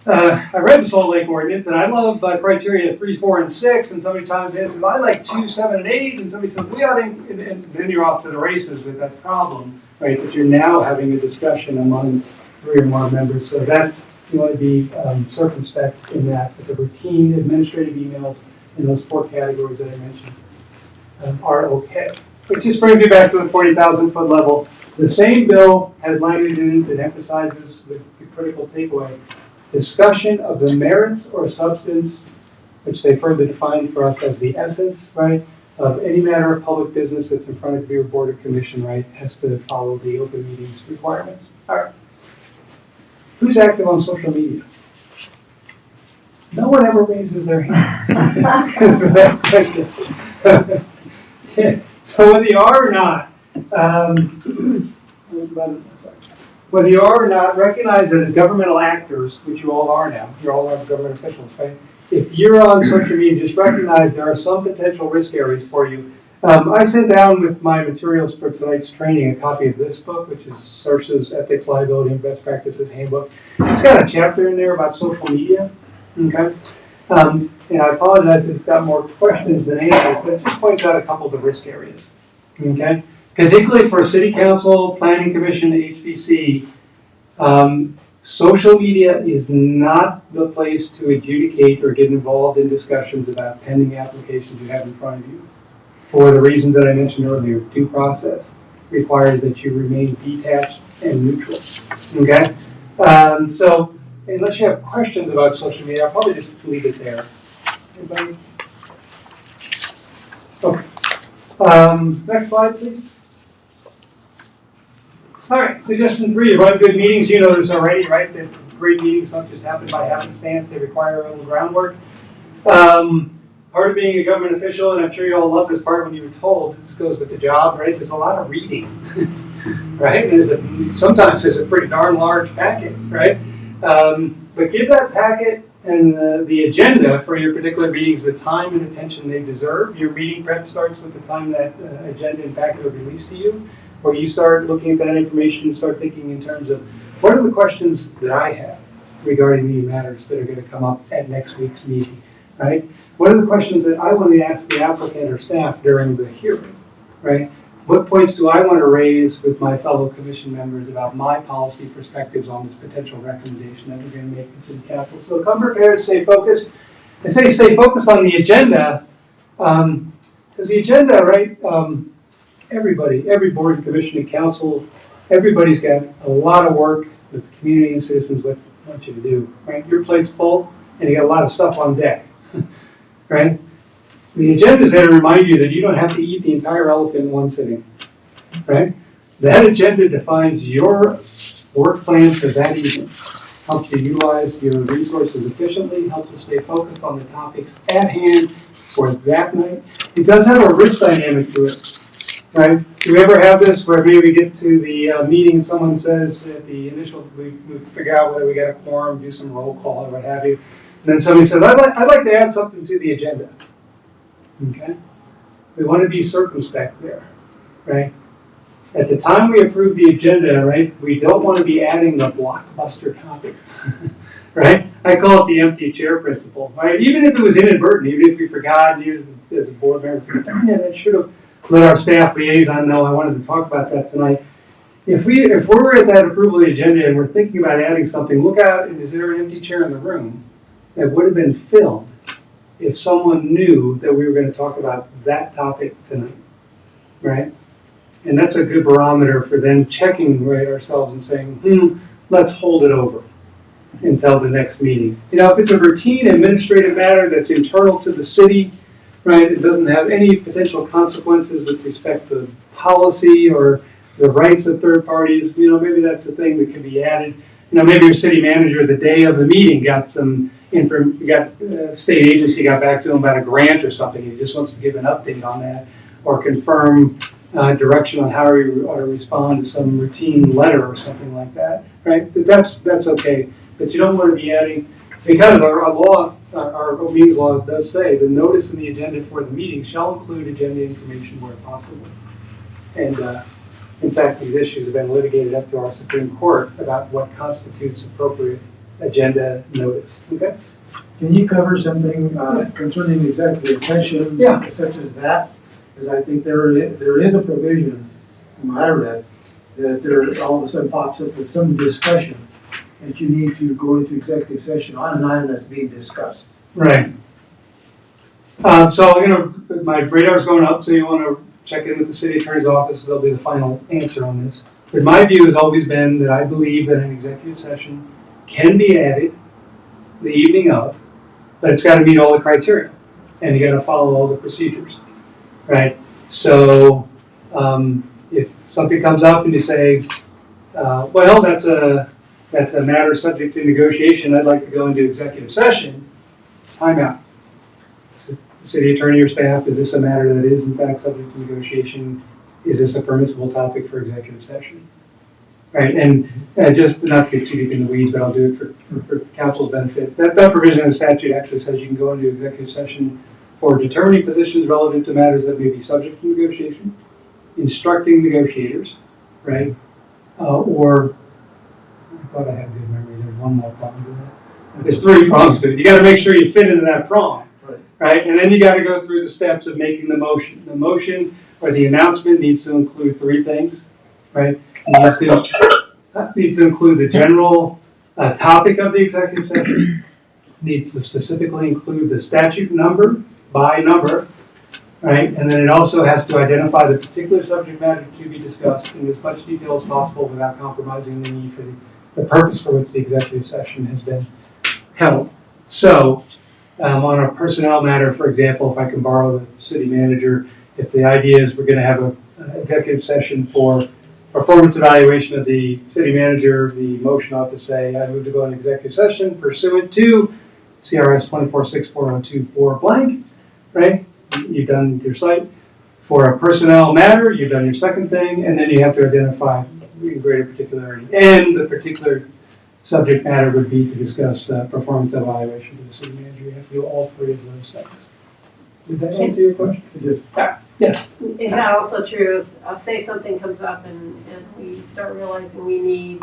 Speaker 13: I read the Salt Lake ordinance and I love criteria 3, 4, and 6, and somebody chimes in and says, I like 2, 7, and 8, and somebody says, we ought to, and then you're off to the races with that problem, right? But you're now having a discussion among 3 or more members. So that's, you want to be circumspect in that, but the routine administrative emails in those 4 categories that I mentioned are okay. Which just brings me back to the 40,000 foot level. The same bill has language in it that emphasizes the critical takeaway. Discussion of the merits or substance, which they further define for us as the essence, right, of any matter of public business that's in front of your board or commission, right, has to follow the open meetings requirements. All right. Who's active on social media? No one ever raises their hand for that question. So whether you are or not, whether you are or not, recognize that as governmental actors, which you all are now, you all are government officials, right? If you're on social media, just recognize there are some potential risk areas for you. I sent down with my materials for tonight's training a copy of this book, which is CIRSA's Ethics, Liability, and Best Practices Handbook. It's got a chapter in there about social media, okay? And I apologize if it's got more questions than answers, but it just points out a couple of the risk areas, okay? Particularly for City Council, Planning Commission, HPC, social media is not the place to adjudicate or get involved in discussions about pending applications you have in front of you. For the reasons that I mentioned earlier, due process requires that you remain detached and neutral, okay? So unless you have questions about social media, I'll probably just leave it there. Anybody? Okay. Next slide, please. All right, suggestion 3, run good meetings. You know this already, right? That great meetings don't just happen by happenstance. They require a little groundwork. Part of being a government official, and I'm sure you all love this part when you were told, this goes with the job, right? There's a lot of reading, right? Sometimes there's a pretty darn large packet, right? But give that packet and the agenda for your particular meetings the time and attention they deserve. Your meeting prep starts with the time that agenda and packet are released to you. or you start looking at that information and start thinking in terms of, what are the questions that I have regarding the matters that are going to come up at next week's meeting, right? What are the questions that I want to ask the applicant or staff during the hearing, right? What points do I want to raise with my fellow commission members about my policy perspectives on this potential recommendation that we're going to make in city council? So come prepared, stay focused. I say stay focused on the agenda, because the agenda, right, everybody, every board, commission, and council, everybody's got a lot of work that the community and citizens want you to do, right? Your plate's full, and you got a lot of stuff on deck, right? The agenda is there to remind you that you don't have to eat the entire elephant in one sitting, right? That agenda defines your work plans for that evening, helps you utilize your resources efficiently, helps you stay focused on the topics at hand for that night. It does have a risk dynamic to it, right? Do we ever have this where maybe we get to the meeting and someone says at the initial, we figure out whether we got a quorum, do some roll call or what have you, and then somebody says, I'd like to add something to the agenda. Okay? We want to be circumspect there, right? At the time we approve the agenda, right, we don't want to be adding the blockbuster topic, right? I call it the empty chair principle, right? Even if it was inadvertent, even if we forgot, you as a board member, I should have let our staff liaison know I wanted to talk about that tonight. If we're at that approval of the agenda and we're thinking about adding something, look out, is there an empty chair in the room that would have been filled if someone knew that we were going to talk about that topic tonight, right? And that's a good barometer for then checking right ourselves and saying, let's hold it over until the next meeting. You know, if it's a routine administrative matter that's internal to the city, right, it doesn't have any potential consequences with respect to policy or the rights of third parties, you know, maybe that's a thing that can be added. You know, maybe your city manager the day of the meeting got some state agency got back to him about a grant or something. He just wants to give an update on that or confirm direction on how he ought to respond to some routine letter or something like that, right? But that's okay. But you don't want to be adding, because our meetings law does say the notice in the agenda for the meeting shall include agenda information where possible. And in fact, these issues have been litigated up to our Supreme Court about what constitutes appropriate agenda notice. Okay?
Speaker 1: Can you cover something concerning executive sessions, such as that? Because I think there is a provision, from what I read, that there all of a sudden pops up with some discussion that you need to go into executive session on an item that's being discussed.
Speaker 13: Right. So my radar's going up, so you want to check in with the city attorney's office. They'll be the final answer on this. But my view has always been that I believe that an executive session can be added the evening of, but it's got to meet all the criteria, and you got to follow all the procedures, right? So if something comes up and you say, well, that's a matter subject to negotiation, I'd like to go into executive session, time out. The city attorney or staff, is this a matter that is in fact subject to negotiation? Is this a permissible topic for executive session? Right, and just not to get too deep in the weeds, but I'll do it for council's benefit. That provision in the statute actually says you can go into executive session for determining positions relevant to matters that may be subject to negotiation, instructing negotiators, right? Or, I thought I had good memory, there's one more prong to that. There's 3 prongs to it. You gotta make sure you fit into that prong, right? And then you gotta go through the steps of making the motion. The motion or the announcement needs to include 3 things, right? Needs to include the general topic of the executive session, needs to specifically include the statute number by number, right? And then it also has to identify the particular subject matter to be discussed in as much detail as possible without compromising the need for the purpose for which the executive session has been held. So on a personnel matter, for example, if I can borrow the city manager, if the idea is we're going to have an executive session for performance evaluation of the city manager, the motion ought to say, I move to go into executive session pursuant to CRS 246402 blank, right? You've done your site. For a personnel matter, you've done your second thing, and then you have to identify in greater particularity. And the particular subject matter would be to discuss performance evaluation of the city manager. You have to do all 3 of those things. Did that answer your question? It did.
Speaker 11: Is that also true? Say something comes up and we start realizing we need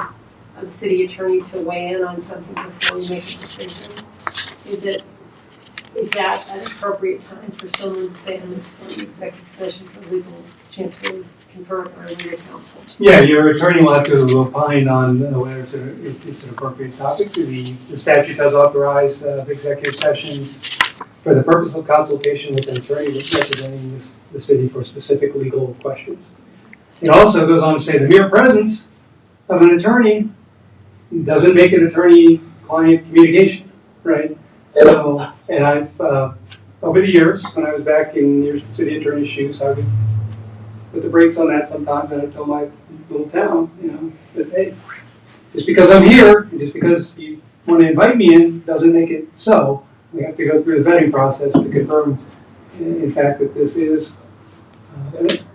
Speaker 11: the city attorney to weigh in on something before we make a decision. Is that an appropriate time for someone to say in the executive session for legal chance to confer with our legal counsel?
Speaker 13: Yeah, your attorney will have to opine on whether it's an appropriate topic. The statute does authorize the executive session for the purpose of consultation with an attorney representing the city for specific legal questions. It also goes on to say the mere presence of an attorney doesn't make it attorney-client communication, right? So, and I've, over the years, when I was back in your city attorney's shoes, I would put the brakes on that sometimes, and I'd tell my little town, that, hey, just because I'm here, and just because you want to invite me in, doesn't make it so. We have to go through the vetting process to confirm, in fact, that this is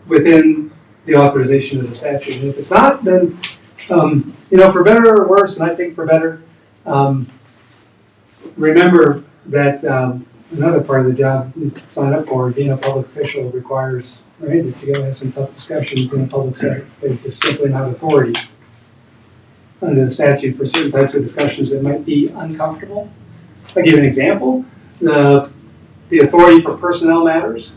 Speaker 13: within the authorization of the statute. And if it's not, then, for better or worse, and I think for better, remember that another part of the job you sign up for, being a public official, requires, right, that you gotta have some tough discussions in a public setting. There's just simply not authority under the statute for certain types of discussions that might be uncomfortable. I'll give you an example. The authority for personnel matters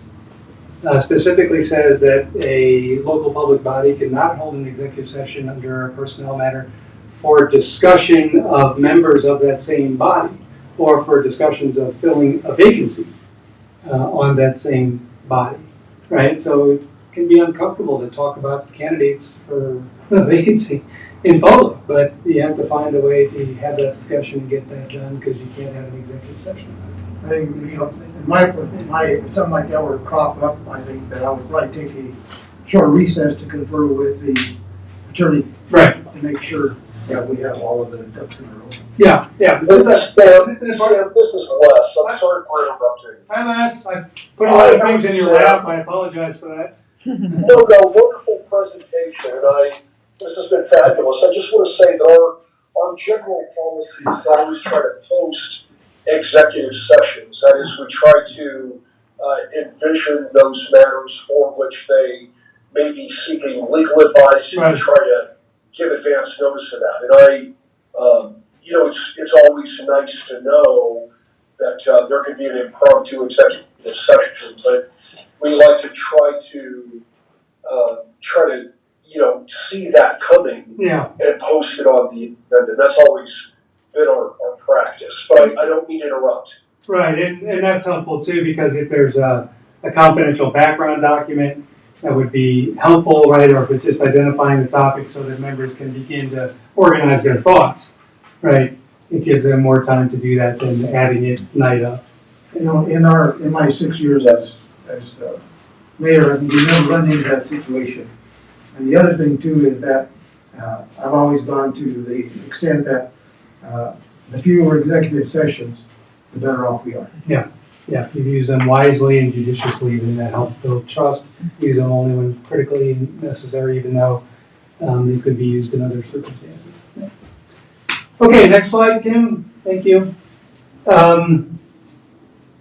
Speaker 13: specifically says that a local public body cannot hold an executive session under a personnel matter for discussion of members of that same body or for discussions of filling a vacancy on that same body, right? So it can be uncomfortable to talk about candidates for a vacancy in public, but you have to find a way to have that discussion and get that done because you can't have an executive session.
Speaker 1: I think, if something like that were to crop up, I think that I would probably take a short recess to confer with the attorney.
Speaker 13: Right.
Speaker 1: To make sure that we have all of the ducks in a row.
Speaker 13: Yeah.
Speaker 14: This is Les. I'm sorry for interrupting.
Speaker 13: Hi, Les. I put a lot of things in your lap. I apologize for that.
Speaker 14: No, wonderful presentation, and this has been fabulous. I just want to say that our general policy is to always try to post executive sessions. That is, we try to envision those matters for which they may be seeking legal advice and try to give advance notice of that. And it's always nice to know that there could be an impromptu executive session, but we like to try to see that coming and post it on the agenda. That's always been our practice, but I don't mean to interrupt.
Speaker 13: Right, and that's helpful too, because if there's a confidential background document, that would be helpful, right? Or if it's just identifying the topic so that members can begin to organize their thoughts, right? It gives them more time to do that than adding it night up.
Speaker 1: In my 6 years as mayor, we never run into that situation. And the other thing too is that I've always gone to the extent that the fewer executive sessions, the better off we are.
Speaker 13: Yeah, if you use them wisely and judiciously, then that helps build trust. Use them only when critically necessary, even though they could be used in other circumstances. Yeah. Okay, next slide, Kim. Thank you.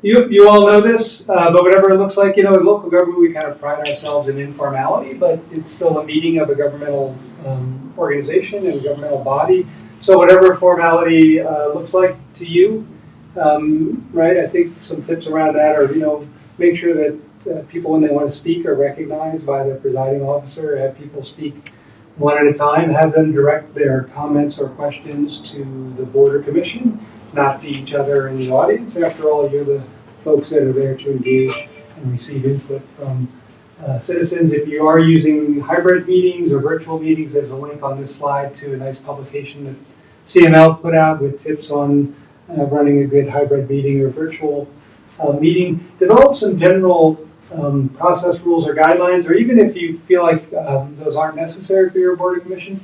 Speaker 13: You all know this, but whatever it looks like, in local government, we kind of pride ourselves in informality, but it's still a meeting of a governmental organization and a governmental body. So whatever formality looks like to you, right? I think some tips around that are, make sure that people, when they want to speak, are recognized by the presiding officer. Have people speak one at a time. Have them direct their comments or questions to the board or commission, not to each other in the audience. After all, you're the folks that are there to engage and receive input from citizens. If you are using hybrid meetings or virtual meetings, there's a link on this slide to a nice publication that CML put out with tips on running a good hybrid meeting or virtual meeting. Develop some general process rules or guidelines, or even if you feel like those aren't necessary for your board or commission,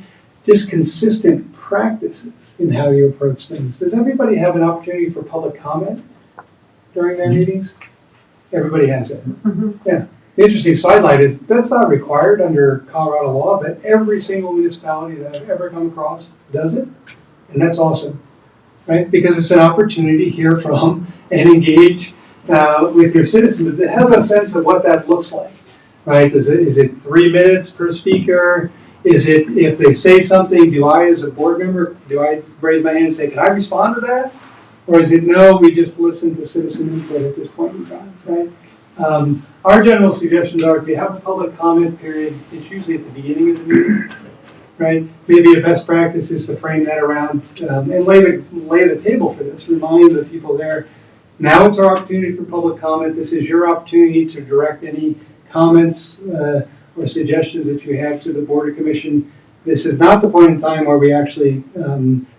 Speaker 13: just consistent practices in how you approach things. Does everybody have an opportunity for public comment during their meetings? Everybody has it. Yeah. The interesting sidelight is that's not required under Colorado law, but every single municipality that I've ever come across does it, and that's awesome, right? Because it's an opportunity to hear from and engage with your citizens, to have a sense of what that looks like, right? Is it 3 minutes per speaker? Is it, if they say something, do I as a board member, do I raise my hand and say, can I respond to that? Or is it, no, we just listen to citizen input at this point in time, right? Our general suggestions are, if you have a public comment period, it's usually at the beginning of the meeting, right? Maybe a best practice is to frame that around and lay the table for this. Remind the people there, now it's our opportunity for public comment. This is your opportunity to direct any comments or suggestions that you have to the board or commission. This is not the point in time where we actually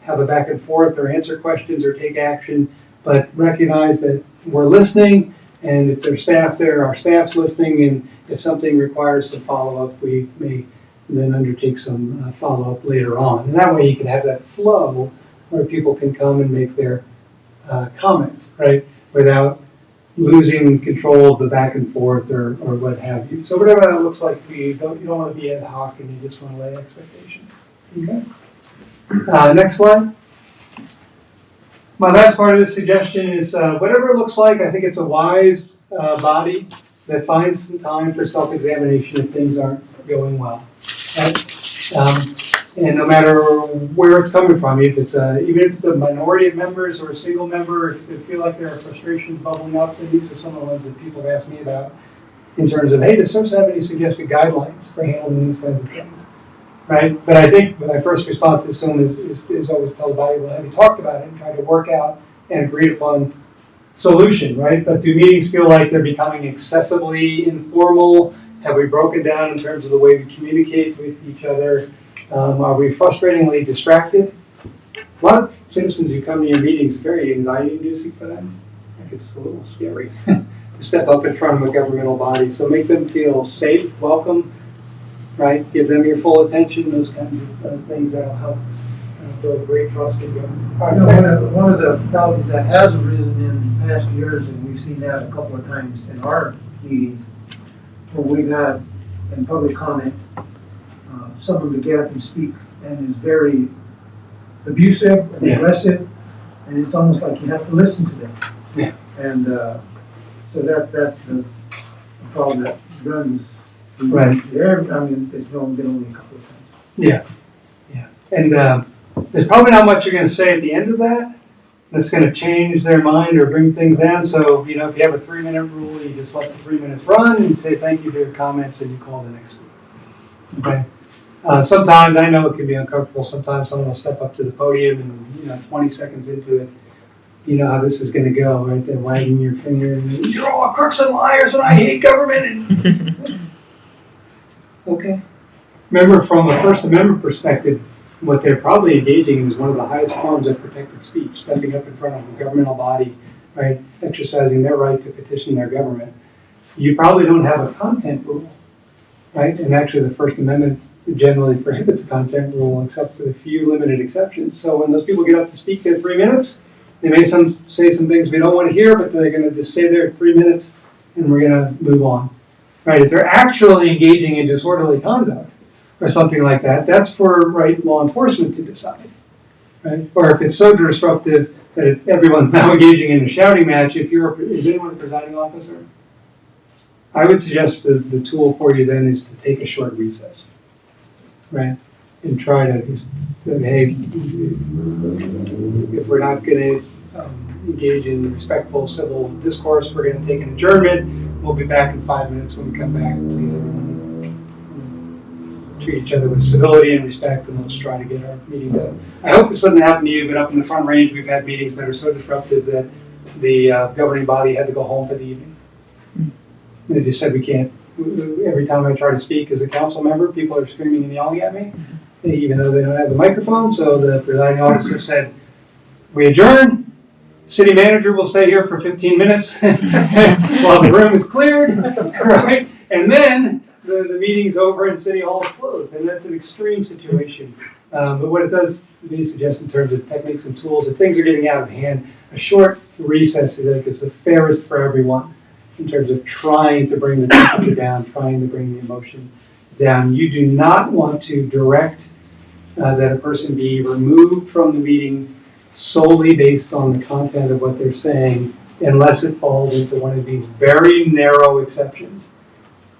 Speaker 13: have a back and forth or answer questions or take action, but recognize that we're listening, and if there's staff there, our staff's listening, and if something requires some follow-up, we may then undertake some follow-up later on. And that way you can have that flow where people can come and make their comments, right, without losing control of the back and forth or what have you. So whatever that looks like, you don't want to be ad hoc, and you just want to lay expectations. Okay. Next slide. My last part of this suggestion is whatever it looks like, I think it's a wise body that finds some time for self-examination if things aren't going well. Right? And no matter where it's coming from, if it's even if it's a minority of members or a single member, if they feel like there are frustrations bubbling up, then these are some of the ones that people have asked me about in terms of, hey, does CIRSA have any suggested guidelines for handling these kinds of things? Right? But I think my first response to them is always tell the body, well, have you talked about it and tried to work out an agreed upon solution, right? But do meetings feel like they're becoming excessively informal? Have we broken down in terms of the way we communicate with each other? Are we frustratingly distracted? A lot of citizens who come to your meetings, very anxiety-inducing for them. I think it's a little scary to step up in front of a governmental body. So make them feel safe, welcome, right? Give them your full attention, those kinds of things that'll help build great trust in government.
Speaker 1: One of the problems that has arisen in past years, and we've seen that a couple of times in our meetings, where we've had in public comment, someone to get up and speak and is very abusive and aggressive, and it's almost like you have to listen to them.
Speaker 13: Yeah.
Speaker 1: And so that's the problem that runs.
Speaker 13: Right.
Speaker 1: There, I mean, it's been only a couple of times.
Speaker 13: Yeah, yeah. And there's probably not much you're going to say at the end of that that's going to change their mind or bring things down. So, if you have a 3-minute rule, you just let the 3 minutes run and say thank you for your comments, and you call the next week. Okay. Sometimes I know it can be uncomfortable. Sometimes someone will step up to the podium and 20 seconds into it, you know how this is going to go, right? They're wagging your finger and you're all crooks and liars and I hate government. Okay. Remember, from a First Amendment perspective, what they're probably engaging in is one of the highest forms of protected speech, stepping up in front of a governmental body, right? Exercising their right to petition their government. You probably don't have a content rule, right? And actually the First Amendment generally prohibits a content rule except for the few limited exceptions. So when those people get up to speak in 3 minutes, they may say some things we don't want to hear, but they're going to just say their 3 minutes and we're going to move on. Right? If they're actually engaging in disorderly conduct or something like that, that's for law enforcement to decide. Right? Or if it's so disruptive that everyone's now engaging in a shouting match, is anyone a presiding officer? I would suggest the tool for you then is to take a short recess. Right? And try to say, hey, if we're not going to engage in respectful civil discourse, we're going to take an adjournment. We'll be back in 5 minutes. When we come back, please everyone treat each other with civility and respect, and let's try to get our meeting done. I hope this doesn't happen to you, but up in the Front Range, we've had meetings that are so disruptive that the governing body had to go home for the evening. They just said we can't. Every time I try to speak as a council member, people are screaming and yelling at me, even though they don't have the microphone. So the presiding officer said, we adjourn. City manager will stay here for 15 minutes while the room is cleared, right? And then the meeting's over and City Hall is closed. And that's an extreme situation. But what it does, we suggest in terms of techniques and tools, if things are getting out of hand, a short recess is the fairest for everyone in terms of trying to bring the temperature down, trying to bring the emotion down. You do not want to direct that a person be removed from the meeting solely based on the content of what they're saying, unless it falls into one of these very narrow exceptions.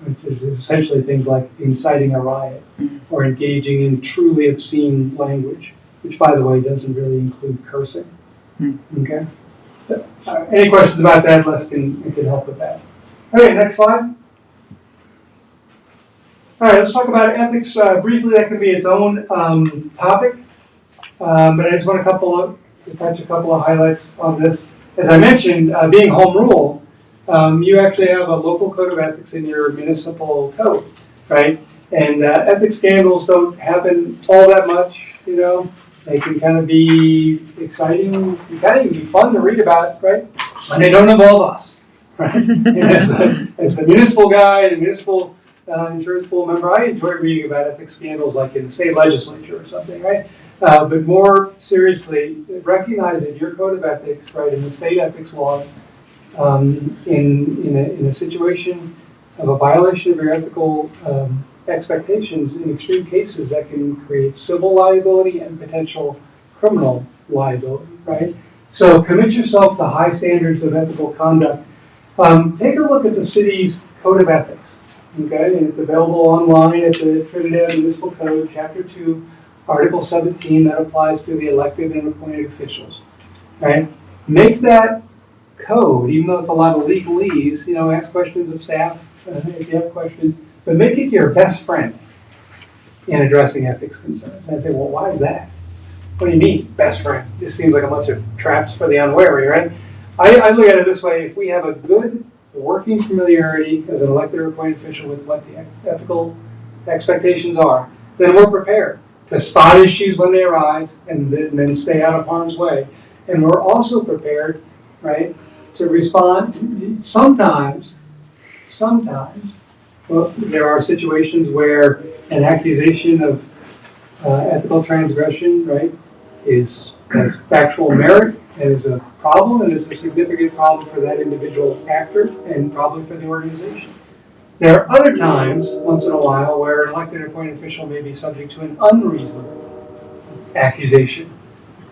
Speaker 13: which is essentially things like inciting a riot or engaging in truly obscene language, which, by the way, doesn't really include cursing. Okay? Any questions about that? Les can help with that. Okay, next slide. All right, let's talk about ethics briefly. That can be its own topic, but I just want to touch a couple of highlights on this. As I mentioned, being home rule, you actually have a local code of ethics in your municipal code, right? And ethics scandals don't happen all that much, you know. They can kind of be exciting, can kind of even be fun to read about, right? And they don't involve us, right? And as the municipal guy, the municipal insurance pool member, I enjoy reading about ethics scandals like in the state legislature or something, right? But more seriously, recognize that your code of ethics, right, and the state ethics laws, in a situation of a violation of your ethical expectations, in extreme cases, that can create civil liability and potential criminal liability, right? So commit yourself to high standards of ethical conduct. Take a look at the city's code of ethics, okay? And it's available online at the Trinidad Municipal Code, Chapter 2, Article 17, that applies to the elected and appointed officials, right? Make that code, even though it's a lot of legalese, you know, ask questions of staff if you have questions, but make it your best friend in addressing ethics concerns. And I say, well, why is that? What do you mean, best friend? This seems like a bunch of traps for the unwary, right? I look at it this way: if we have a good working familiarity as an elected or appointed official with what the ethical expectations are, then we're prepared to spot issues when they arise and then stay out of harm's way. And we're also prepared, right, to respond. Sometimes, well, there are situations where an accusation of ethical transgression, right, has factual merit and is a problem, and is a significant problem for that individual actor and probably for the organization. There are other times, once in a while, where an elected or appointed official may be subject to an unreasonable accusation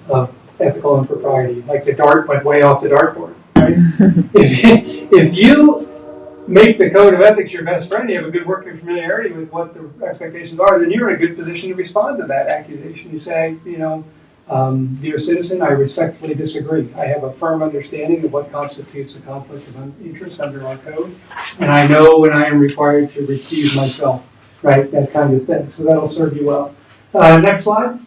Speaker 13: of ethical impropriety, like the dart went way off the dartboard, right? If you make the code of ethics your best friend, you have a good working familiarity with what the expectations are, then you're in a good position to respond to that accusation. You say, you know, dear citizen, I respectfully disagree. I have a firm understanding of what constitutes a conflict of interest under our code, and I know when I am required to recuse myself, right, that kind of thing. So that'll serve you well. Next slide.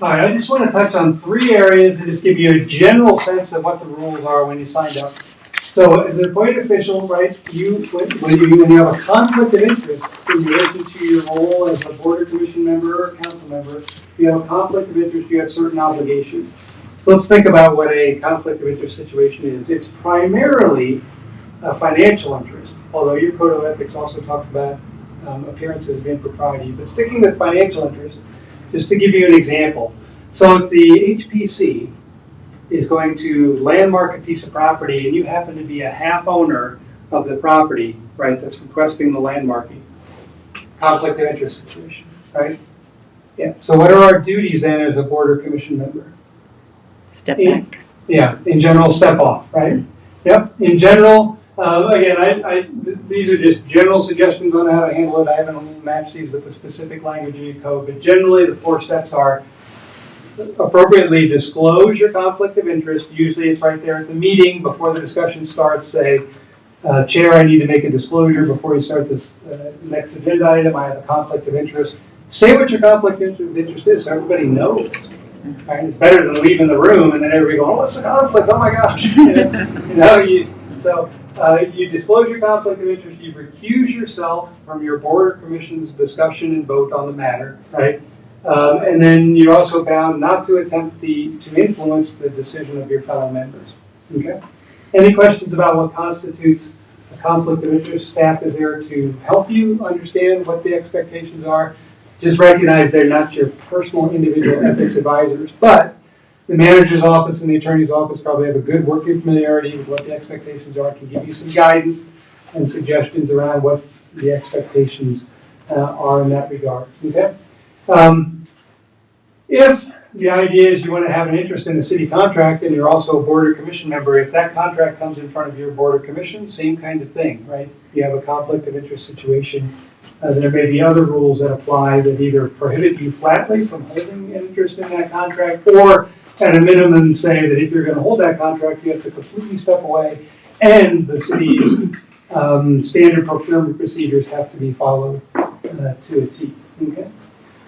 Speaker 13: All right, I just want to touch on 3 areas and just give you a general sense of what the rules are when you signed up. So as an appointed official, right, when you have a conflict of interest in relation to your role as a board or commission member or council member, you have a conflict of interest, you have certain obligations. So let's think about what a conflict of interest situation is. It's primarily a financial interest, although your code of ethics also talks about appearances of impropriety. But sticking with financial interest, just to give you an example. So if the HPC is going to landmark a piece of property and you happen to be a half owner of the property, right, that's requesting the landmarking, conflict of interest situation, right? Yeah, so what are our duties then as a board or commission member?
Speaker 5: Step back.
Speaker 13: Yeah, in general, step off, right? Yep, in general, again, these are just general suggestions on how to handle it. I haven't matched these with the specific language in your code, but generally the 4 steps are: appropriately disclose your conflict of interest. Usually it's right there at the meeting before the discussion starts. Say, Chair, I need to make a disclosure before you start this next agenda item. I have a conflict of interest. Say what your conflict of interest is so everybody knows. Right? It's better than leaving the room and then everybody going, oh, what's the conflict? Oh my gosh. You disclose your conflict of interest. You recuse yourself from your board or commission's discussion and vote on the matter, right? And then you're also bound not to attempt to influence the decision of your fellow members. Okay? Any questions about what constitutes a conflict of interest? Staff is there to help you understand what the expectations are. Just recognize they're not your personal individual ethics advisors, but the manager's office and the attorney's office probably have a good working familiarity with what the expectations are, can give you some guidance and suggestions around what the expectations are in that regard. Okay? If the idea is you want to have an interest in the city contract and you're also a board or commission member. If that contract comes in front of your board or commission, same kind of thing, right? You have a conflict of interest situation. There may be other rules that apply that either prohibit you flatly from holding an interest in that contract, or at a minimum say that if you're going to hold that contract, you have to completely step away and the city's standard procurement procedures have to be followed to a T. Okay?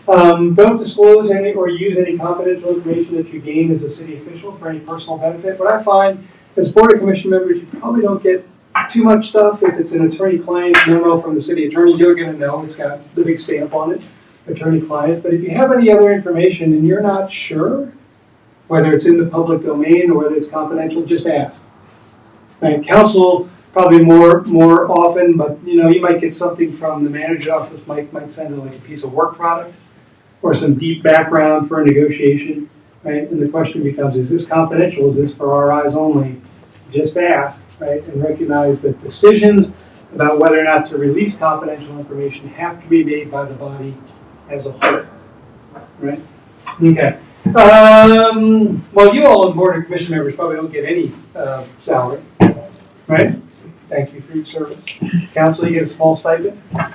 Speaker 13: Don't disclose any or use any confidential information that you gain as a city official for any personal benefit. What I find as board or commission members, you probably don't get too much stuff. If it's an attorney-client memo from the city attorney, you're going to know it's got the big stamp on it, attorney-client. But if you have any other information and you're not sure whether it's in the public domain or whether it's confidential, just ask. Right? Counsel probably more often, but you might get something from the manager's office. Might send like a piece of work product or some deep background for a negotiation. Right? And the question becomes: is this confidential? Is this for our eyes only? Just ask. Right, and recognize that decisions about whether or not to release confidential information have to be made by the body as a whole. Right? Okay. Well, you all on board of commission members probably don't get any salary, right? Thank you for your service. Council, you get a small stipend. All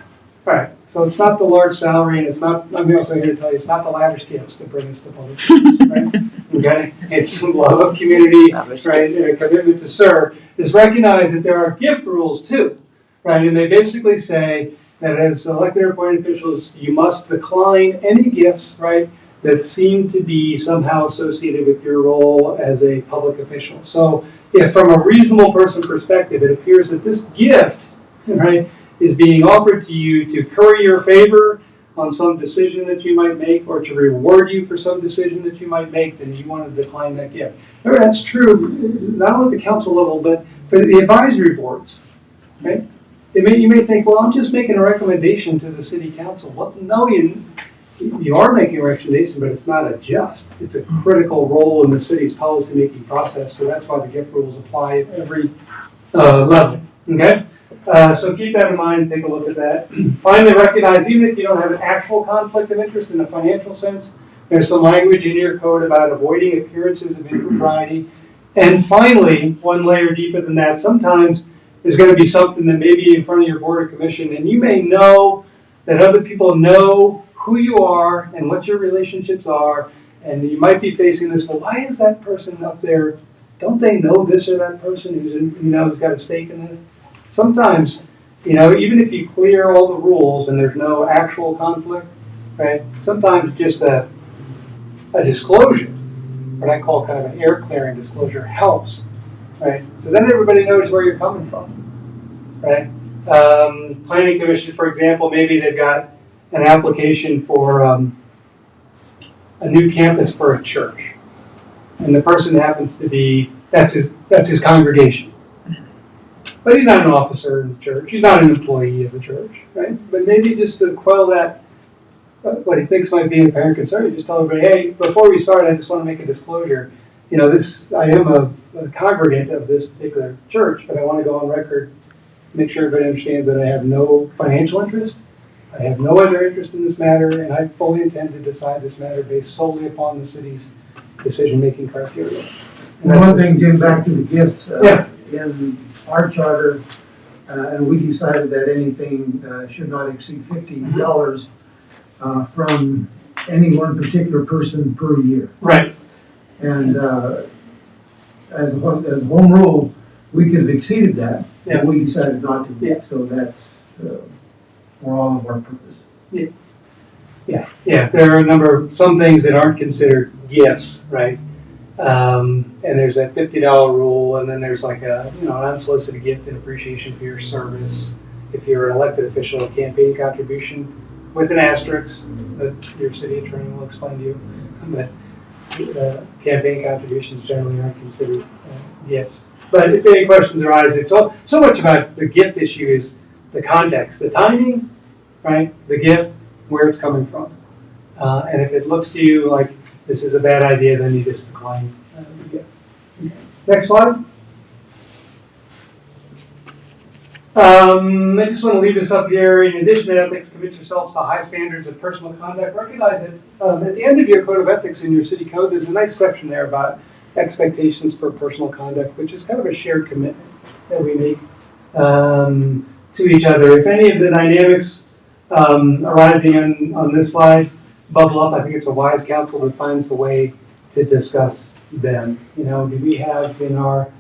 Speaker 13: right. So it's not the large salary, and it's not. I'm also here to tell you, it's not the lavish gifts that bring us to public service, right? Okay. It's love of community, right, and a commitment to serve. Is recognize that there are gift rules too, right? And they basically say that as elected or appointed officials, you must decline any gifts, right, that seem to be somehow associated with your role as a public official. So if from a reasonable person perspective, it appears that this gift, right, is being offered to you to curry your favor on some decision that you might make or to reward you for some decision that you might make, then you want to decline that gift. Remember, that's true not only at the council level, but for the advisory boards, right? You may think, well, I'm just making a recommendation to the city council. Well, no, you are making a recommendation, but it's not a just. It's a critical role in the city's policy-making process, so that's why the gift rules apply at every level, okay? So keep that in mind, take a look at that. Finally, recognize, even if you don't have an actual conflict of interest in a financial sense, there's some language in your code about avoiding appearances of impropriety. And finally, one layer deeper than that, sometimes there's going to be something that may be in front of your board or commission, and you may know that other people know who you are and what your relationships are, and you might be facing this, well, why is that person up there? Don't they know this or that person who's got a stake in this? Sometimes, even if you clear all the rules and there's no actual conflict, right? Sometimes just a disclosure, what I call kind of an air clearing disclosure, helps, right? So then everybody knows where you're coming from, right? Planning commission, for example, maybe they've got an application for a new campus for a church, and the person happens to be that's his congregation. But he's not an officer in the church. He's not an employee of the church, right? But maybe just to quell that, what he thinks might be an apparent concern, you just tell everybody, hey, before we start, I just want to make a disclosure. I am a congregant of this particular church, but I want to go on record, make sure everybody understands that I have no financial interest. I have no other interest in this matter, and I fully intend to decide this matter based solely upon the city's decision-making criteria.
Speaker 1: And one thing, getting back to the gifts, in our charter, and we decided that anything should not exceed $50 from any one particular person per year.
Speaker 13: Right.
Speaker 1: And as a home rule, we could have exceeded that, but we decided not to.
Speaker 13: Yeah.
Speaker 1: So that's for all of our purpose.
Speaker 13: Yeah. There are some things that aren't considered gifts, right? And there's that $50 rule, and then there's like an unsolicited gift in appreciation for your service. If you're an elected official, a campaign contribution with an asterisk that your city attorney will explain to you. But campaign contributions generally aren't considered gifts. But if any questions arise, it's so much about the gift issue is the context, the timing, right? The gift, where it's coming from. And if it looks to you like this is a bad idea, then you just decline the gift. Next slide. I just want to leave this up here. In addition to ethics, commit yourselves to high standards of personal conduct. Recognize that at the end of your code of ethics in your city code, there's a nice section there about expectations for personal conduct, which is kind of a shared commitment that we make to each other. If any of the dynamics arising on this slide bubble up, I think it's a wise counsel that finds the way to discuss them. You know, do we have in our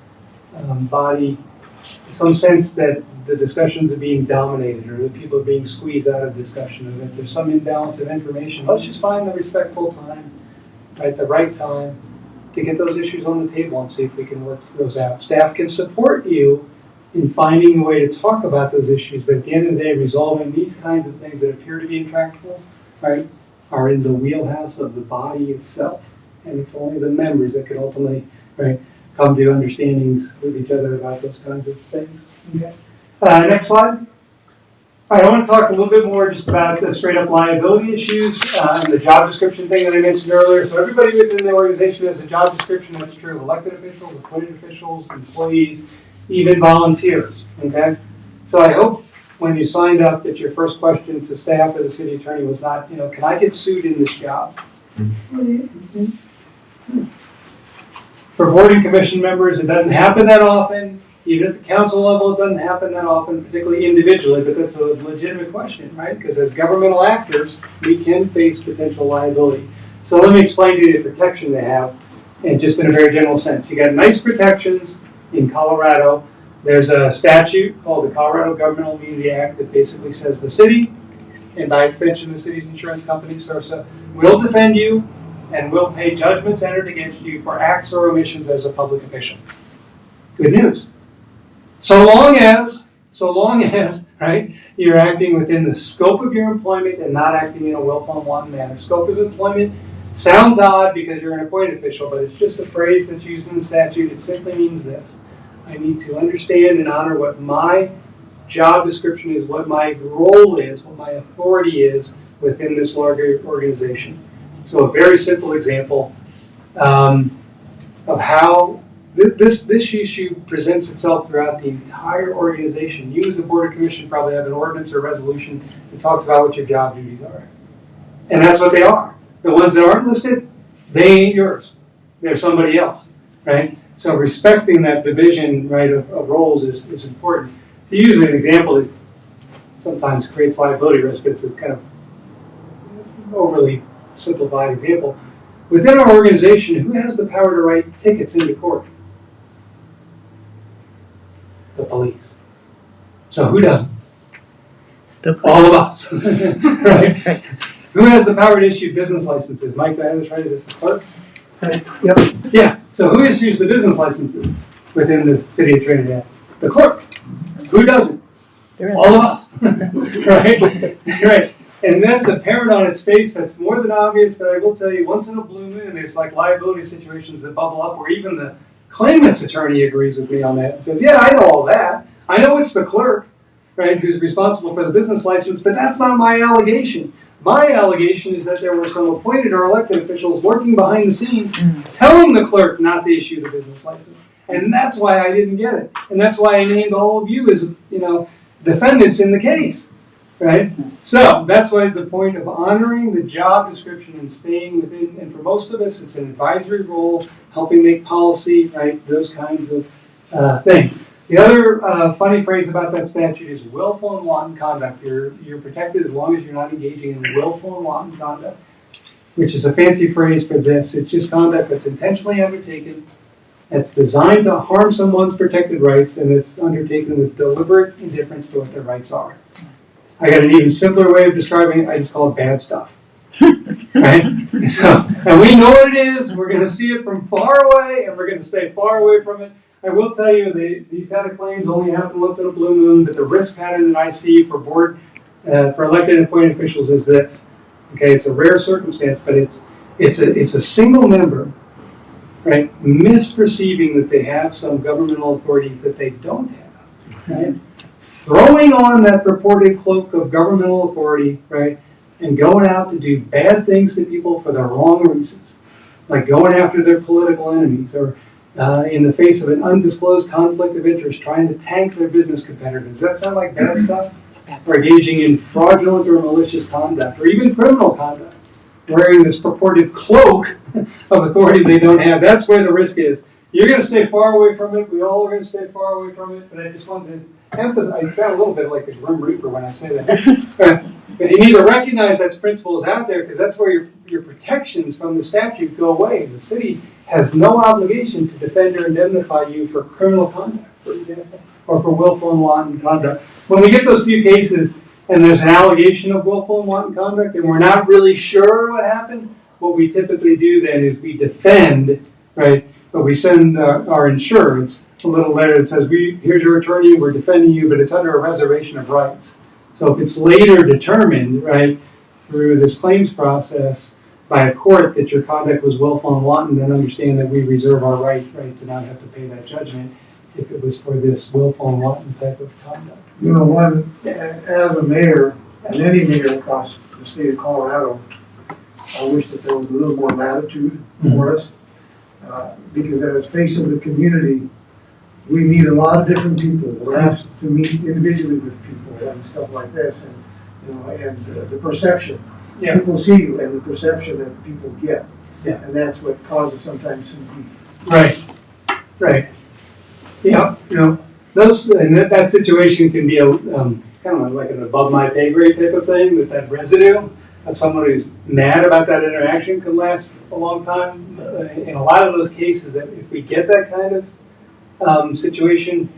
Speaker 13: body some sense that the discussions are being dominated, or that people are being squeezed out of discussion, or that there's some imbalance of information? Let's just find the respectful time, right, the right time to get those issues on the table and see if we can work those out. Staff can support you in finding a way to talk about those issues, but at the end of the day, resolving these kinds of things that appear to be intractable, right, are in the wheelhouse of the body itself. And it's only the members that can ultimately, right, come to understandings with each other about those kinds of things. Okay. Next slide. All right, I want to talk a little bit more just about the straight up liability issues and the job description thing that I mentioned earlier. So everybody within the organization has a job description. That's true of elected officials, appointed officials, employees, even volunteers. Okay. So I hope when you signed up that your first question to staff or the city attorney was not, you know, can I get sued in this job? For board and commission members, it doesn't happen that often. Even at the council level, it doesn't happen that often, particularly individually, but that's a legitimate question, right? Because as governmental actors, we can face potential liability. So let me explain to you the protection they have, and just in a very general sense. You got nice protections in Colorado. There's a statute called the Colorado Governmental Immunity Act that basically says the city, and by extension the city's insurance company, CIRSA, will defend you and will pay judgments entered against you for acts or omissions as a public official. Good news. So long as, right, you're acting within the scope of your employment and not acting in a willful and wanton manner. Scope of employment sounds odd because you're an appointed official, but it's just a phrase that's used in the statute. It simply means this. I need to understand and honor what my job description is, what my role is, what my authority is within this larger organization. So a very simple example of how this issue presents itself throughout the entire organization. You as a board or commission probably have an ordinance or resolution that talks about what your job duties are. And that's what they are. The ones that aren't listed, they ain't yours. They're somebody else, right? So respecting that division, right, of roles is important. To use an example that sometimes creates liability risk, but it's a kind of overly simplified example. Within our organization, who has the power to write tickets into court? The police. So who doesn't? All of us, right? Who has the power to issue business licenses? Mike, I was right, is this the clerk? Yep. Yeah, so who issues the business licenses within the city of Trinidad? The clerk. Who doesn't? All of us, right? Right. And that's apparent on its face. That's more than obvious, but I will tell you, once in a blue moon, there's like liability situations that bubble up where even the claimant's attorney agrees with me on that and says, yeah, I know all that. I know it's the clerk, right, who's responsible for the business license, but that's not my allegation. My allegation is that there were some appointed or elected officials working behind the scenes telling the clerk not to issue the business license. And that's why I didn't get it. And that's why I named all of you as, you know, defendants in the case. Right? So that's why the point of honoring the job description and staying within, and for most of us, it's an advisory role, helping make policy, right? Those kinds of things. The other funny phrase about that statute is willful and wanton conduct. You're protected as long as you're not engaging in willful and wanton conduct, which is a fancy phrase for this. It's just conduct that's intentionally undertaken, that's designed to harm someone's protected rights, and it's undertaken with deliberate indifference to what their rights are. I got an even simpler way of describing it. I just call it bad stuff. Right? So, and we know what it is. We're going to see it from far away, and we're going to stay far away from it. I will tell you, these kind of claims only happen once in a blue moon, but the risk pattern that I see for board, for elected and appointed officials is this. Okay, it's a rare circumstance, but it's a single member, right, misperceiving that they have some governmental authority that they don't have, right? Throwing on that purported cloak of governmental authority, right, and going out to do bad things to people for the wrong reasons, like going after their political enemies or in the face of an undisclosed conflict of interest, trying to tank their business competitor. Does that sound like bad stuff? Or engaging in fraudulent or malicious conduct, or even criminal conduct, wearing this purported cloak of authority they don't have. That's where the risk is. You're going to stay far away from it. We all are going to stay far away from it. But I just wanted to emphasize, I sound a little bit like the Grim Reaper when I say that. But you need to recognize that principle is out there, because that's where your protections from the statute go away. The city has no obligation to defend or indemnify you for criminal conduct, for example, or for willful and wanton conduct. When we get those few cases and there's an allegation of willful and wanton conduct and we're not really sure what happened, what we typically do then is we defend, right? But we send our insureds a little letter that says, here's your attorney, we're defending you, but it's under a reservation of rights. So if it's later determined, right, through this claims process by a court that your conduct was willful and wanton, then understand that we reserve our right to not have to pay that judgment if it was for this willful and wanton type of conduct.
Speaker 1: You know, as a mayor, and any mayor across the state of Colorado, I wish that there was a little more latitude for us. Because as face of the community, we meet a lot of different people. We're asked to meet individually with people and stuff like this, and you know, and the perception.
Speaker 13: Yeah.
Speaker 1: People see you, and the perception that people get,
Speaker 13: Yeah.
Speaker 1: and that's what causes sometimes some beef.
Speaker 13: Right. Yeah, you know, that situation can be a kind of like an above my pay grade type of thing. That residue of someone who's mad about that interaction can last a long time. In a lot of those cases, that if we get that kind of situation,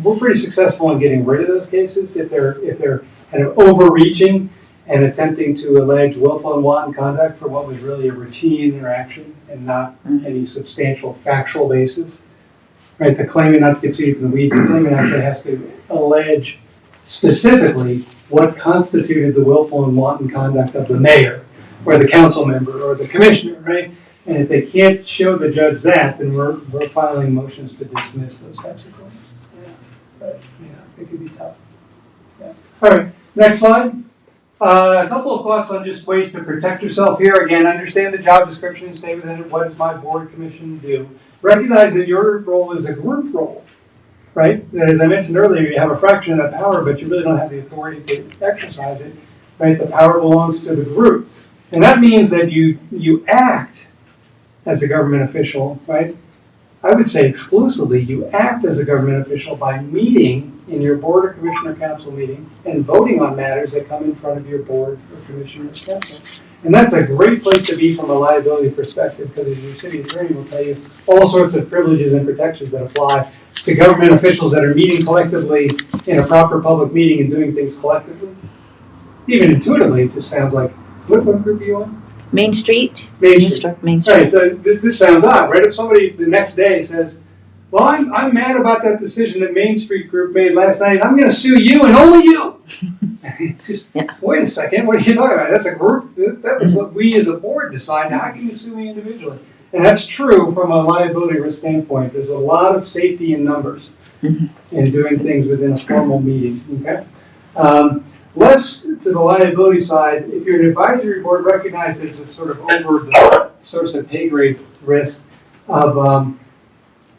Speaker 13: we're pretty successful in getting rid of those cases if they're kind of overreaching and attempting to allege willful and wanton conduct for what was really a routine interaction and not any substantial factual basis. Right, the claimant, not to get too deep in the weeds, the claimant actually has to allege specifically what constituted the willful and wanton conduct of the mayor or the council member or the commissioner, right? And if they can't show the judge that, then we're filing motions to dismiss those types of claims. Yeah, but yeah, it could be tough. Yeah. All right, next slide. A couple of thoughts on just ways to protect yourself here. Again, understand the job description and stay within it. What does my board commission do? Recognize that your role is a group role, right? That, as I mentioned earlier, you have a fraction of that power, but you really don't have the authority to exercise it, right? The power belongs to the group. And that means that you act as a government official, right? I would say exclusively, you act as a government official by meeting in your board or commissioner council meeting and voting on matters that come in front of your board or commissioner council. And that's a great place to be from a liability perspective, because as your city attorney will tell you, all sorts of privileges and protections that apply to government officials that are meeting collectively in a proper public meeting and doing things collectively. Even intuitively, it just sounds like, what group are you on?
Speaker 5: Main Street?
Speaker 13: Main Street.
Speaker 5: Main Street.
Speaker 13: Right, so this sounds odd, right? If somebody the next day says, well, I'm mad about that decision that Main Street Group made last night, I'm going to sue you and only you. Just, wait a second, what are you talking about? That's a group, that was what we as a board decided. How can you sue me individually? And that's true from a liability risk standpoint. There's a lot of safety in numbers in doing things within a formal meeting, okay? Less to the liability side, if you're an advisory board, recognize there's a sort of over the CIRSA pay grade risk of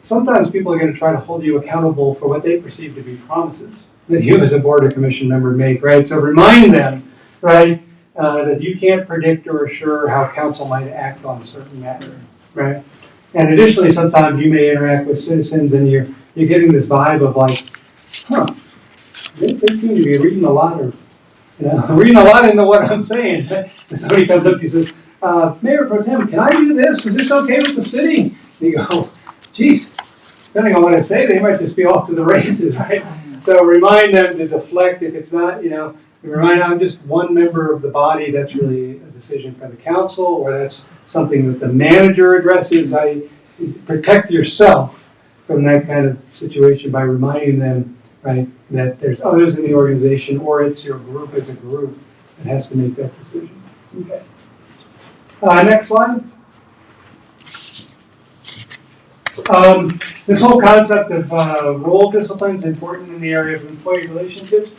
Speaker 13: sometimes people are going to try to hold you accountable for what they perceive to be promises that you as a board or commission member make, right? So remind them, right, that you can't predict or assure how council might act on a certain matter, right? And additionally, sometimes you may interact with citizens and you're getting this vibe of like, they seem to be reading a lot or reading a lot into what I'm saying. And somebody comes up to you and says, Mayor Pro Tem, can I do this? Is this okay with the city? And you go, geez, depending on what I say, they might just be off to the races, right? So remind them to deflect if it's not, remind I'm just one member of the body. That's really a decision for the council, or that's something that the manager addresses. Protect yourself from that kind of situation by reminding them, right, that there's others in the organization, or it's your group as a group that has to make that decision. Okay. Next slide. This whole concept of role discipline is important in the area of employee relationships.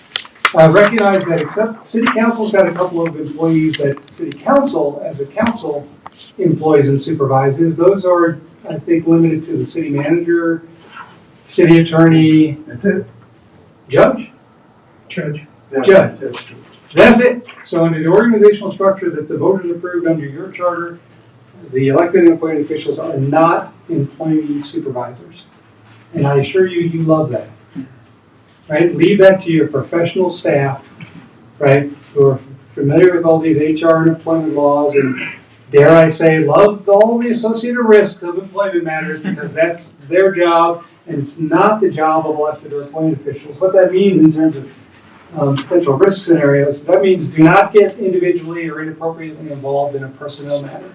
Speaker 13: Recognize that except City Council's got a couple of employees that City Council, as a council, employs and supervises. Those are I think, limited to the city manager, city attorney,
Speaker 1: That's it.
Speaker 13: judge.
Speaker 1: Judge.
Speaker 13: Judge.
Speaker 1: That's true.
Speaker 13: That's it. So under the organizational structure that the voters approved under your charter, the elected and appointed officials are not employee supervisors. And I assure you, you love that. Right? Leave that to your professional staff, right, who are familiar with all these HR and employment laws and, dare I say, love all the associated risks of employment matters because that's their job and it's not the job of elected or appointed officials. What that means in terms of potential risk scenarios, that means do not get individually or inappropriately involved in a personnel matter,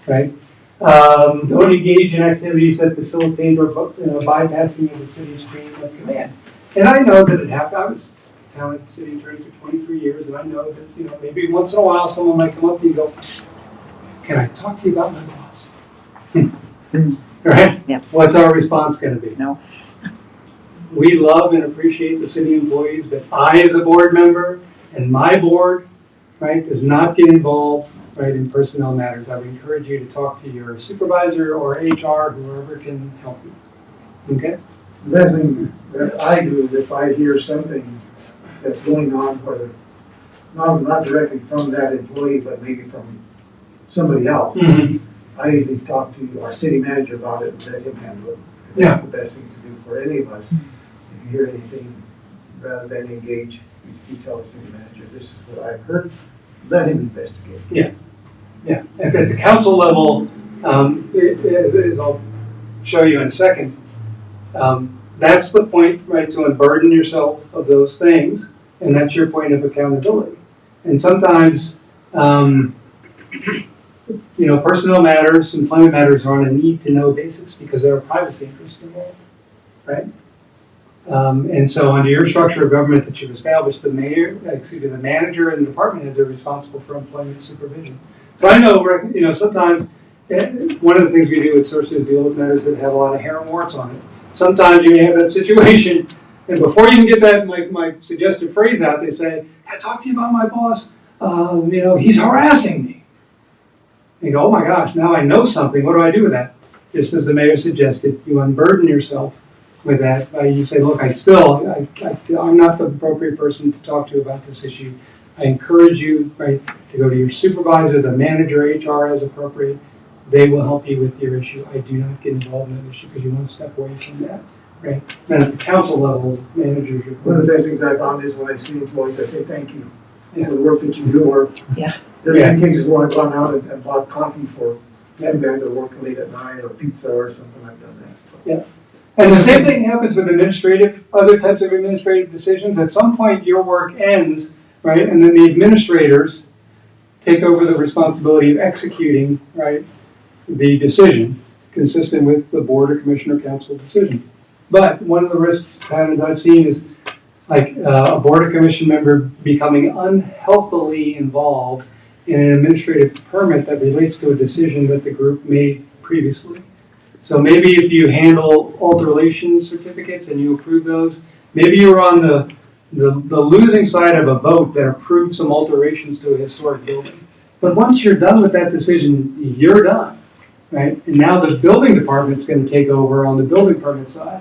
Speaker 13: right? Don't engage in activities that facilitate or bypassing of the city's chain of command. And I know that it happened. I was town city attorney for 23 years, and I know that maybe once in a while someone might come up to you and go, "Can I talk to you about my boss?" Right?
Speaker 5: Yes.
Speaker 13: What's our response going to be?
Speaker 5: No.
Speaker 13: We love and appreciate the city employees, but I, as a board member, and my board, right, does not get involved, right, in personnel matters. I would encourage you to talk to your supervisor or HR, whoever can help you. Okay?
Speaker 1: The best thing that I do is if I hear something that's going on, whether, not directly from that employee, but maybe from somebody else, I usually talk to our city manager about it and let him handle it.
Speaker 13: Yeah.
Speaker 1: That's the best thing to do for any of us. If you hear anything, rather than engage, you tell the city manager, this is what I've heard, let him investigate.
Speaker 13: Yeah. At the council level, as I'll show you in a second, that's the point, right, to unburden yourself of those things, and that's your point of accountability. And sometimes, personnel matters, employment matters are on a need-to-know basis because there are privacy interests involved, right? And so under your structure of government that you've established, the manager and the department heads are responsible for employment supervision. So I know, sometimes one of the things we do at CIRSA is deal with matters that have a lot of hair and warts on it. Sometimes you may have that situation, and before you can get that, my suggested phrase out, they say, "I talked to you about my boss. He's harassing me." And you go, "Oh my gosh, now I know something. What do I do with that?" Just as the mayor suggested, you unburden yourself with that. You say, "Look, I'm not the appropriate person to talk to about this issue. I encourage you, right, to go to your supervisor, the manager, HR as appropriate. They will help you with your issue. I do not get involved in that issue because you want to step away from that." Right? Then at the council level, managers are.
Speaker 1: One of the best things I found is when I see employees, I say thank you
Speaker 13: Yeah.
Speaker 1: for the work that you do, or
Speaker 5: Yeah.
Speaker 1: there's been cases where I've gone out and bought coffee for them guys that are working late at night, or pizza or something, I've done that. So.
Speaker 13: And the same thing happens with other types of administrative decisions. At some point, your work ends, right, and then the administrators take over the responsibility of executing, right, the decision consistent with the board or commissioner council decision. But one of the risks patterns I've seen is like a board or commission member becoming unhealthily involved in an administrative permit that relates to a decision that the group made previously. So maybe if you handle alteration certificates and you approve those, maybe you were on the losing side of a vote that approved some alterations to a historic building. But once you're done with that decision, you're done, right? And now the building department's going to take over on the building permit side.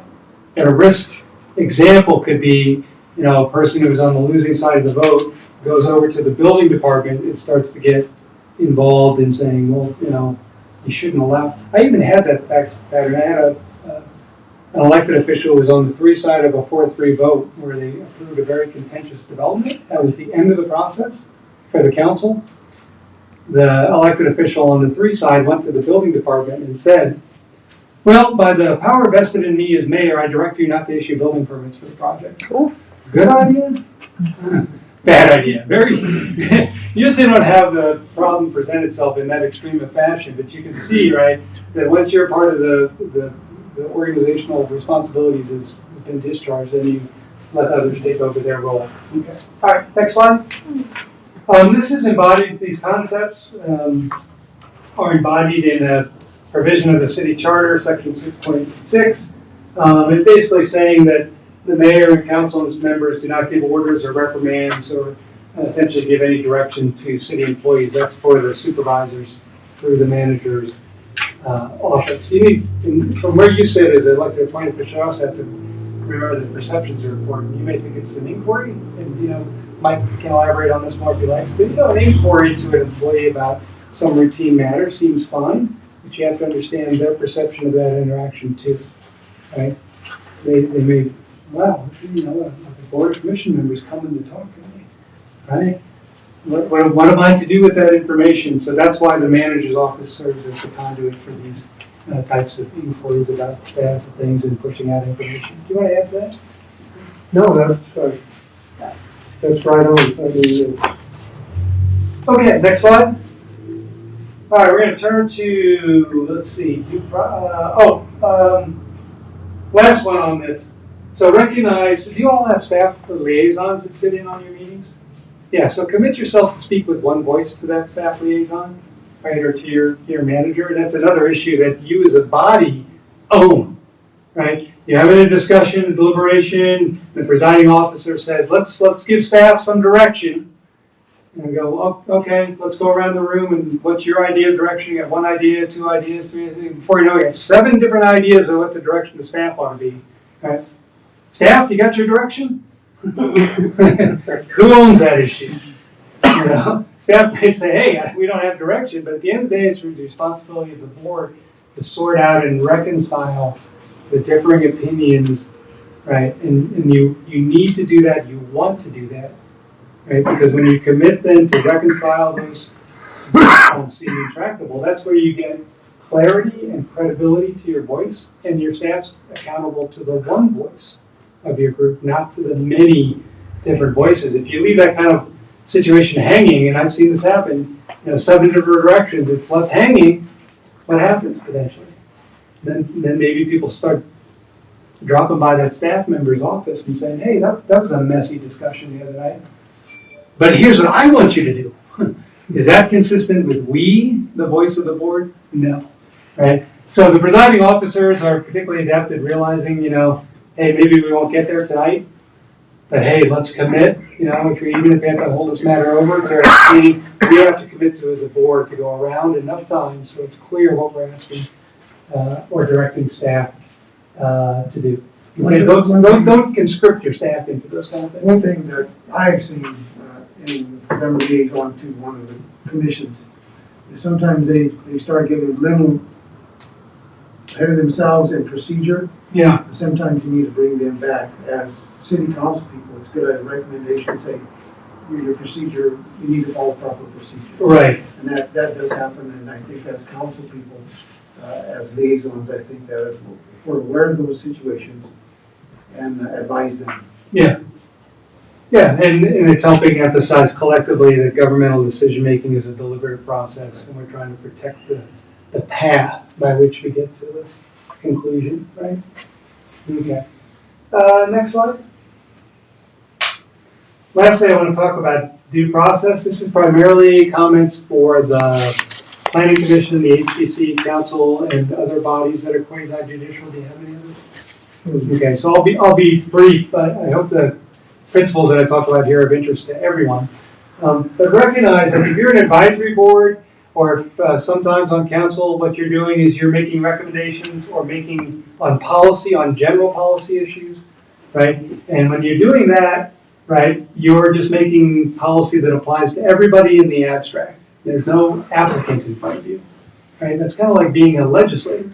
Speaker 13: And a risk example could be, a person who's on the losing side of the vote goes over to the building department and starts to get involved in saying, well, you shouldn't allow. I even had that pattern. I had an elected official who was on the 3 side of a 4-3 vote where they approved a very contentious development. That was the end of the process for the council. The elected official on the 3 side went to the building department and said, "Well, by the power vested in me as mayor, I direct you not to issue building permits for the project."
Speaker 5: Cool.
Speaker 13: Good idea? Bad idea. Usually don't have the problem present itself in that extreme a fashion, but you can see, right, that once you're part of the organizational responsibilities has been discharged, then you let others take over their role. Okay. All right, next slide. This is embodied, these concepts are embodied in a provision of the city charter, section 6.6. It's basically saying that the mayor and council and its members do not give orders or reprimands or essentially give any direction to city employees. That's for the supervisors through the managers office. You need, from where you sit as an elected appointed official, you also have to remember that perceptions are important. You may think it's an inquiry, and Mike can elaborate on this more if you like. But an inquiry to an employee about some routine matter seems fine, but you have to understand their perception of that interaction too, right? They may, wow, the board of commission members coming to talk to me, right? What am I to do with that information? So that's why the manager's office serves as the conduit for these types of inquiries about status of things and pushing out information. Do you want to add to that?
Speaker 1: No, that's right on.
Speaker 13: Okay, next slide. All right, we're going to turn to, let's see, last one on this. So recognize, do you all have staff liaisons that sit in on your meetings? Yeah, so commit yourself to speak with one voice to that staff liaison, right, or to your manager. That's another issue that you as a body own, right? You're having a discussion, a deliberation, the presiding officer says, let's give staff some direction. And go, oh, okay, let's go around the room and what's your idea of direction? You got one idea, two ideas, three ideas. Before you know it, you got 7 different ideas of what the direction of staff ought to be. Right? Staff, you got your direction? Who owns that issue? Staff may say, hey, we don't have direction, but at the end of the day, it's the responsibility of the board to sort out and reconcile the differing opinions, right? And you need to do that, you want to do that, right? Because when you commit then to reconcile those seem intractable, that's where you get clarity and credibility to your voice, and your staff's accountable to the one voice of your group, not to the many different voices. If you leave that kind of situation hanging, and I've seen this happen, 7 different directions, it's left hanging, what happens potentially? Then maybe people start dropping by that staff member's office and saying, hey, that was a messy discussion the other night. But here's what I want you to do. Is that consistent with we, the voice of the board? No, right? So the presiding officers are particularly adept at realizing, hey, maybe we won't get there tonight, but hey, let's commit, even if we have to hold this matter over to our meeting, we have to commit to as a board to go around enough time so it's clear what we're asking or directing staff to do. Don't conscript your staff into those kind of things.
Speaker 1: One thing that I've seen in them liaison to one of the commissions is sometimes they start getting a little ahead of themselves in procedure.
Speaker 13: Yeah.
Speaker 1: Sometimes you need to bring them back as city council people. It's good at a recommendation, say, your procedure, you need to follow proper procedure.
Speaker 13: Right.
Speaker 1: And that does happen, and I think as council people, as liaisons, I think that is, we're aware of those situations and advise them.
Speaker 13: Yeah. Yeah, and it's helping emphasize collectively that governmental decision-making is a deliberative process, and we're trying to protect the path by which we get to the conclusion, right? Okay. Next slide. Lastly, I want to talk about due process. This is primarily comments for the Planning Commission, the HPC Council, and other bodies that are quasi-judicial. Do you have any others? Okay, so I'll be brief, but I hope the principles that I talk about here are of interest to everyone. But recognize that if you're an advisory board, or if sometimes on council, what you're doing is you're making recommendations or making on policy, on general policy issues, right? And when you're doing that, right, you're just making policy that applies to everybody in the abstract. There's no applicant in front of you, right? That's kind of like being a legislator,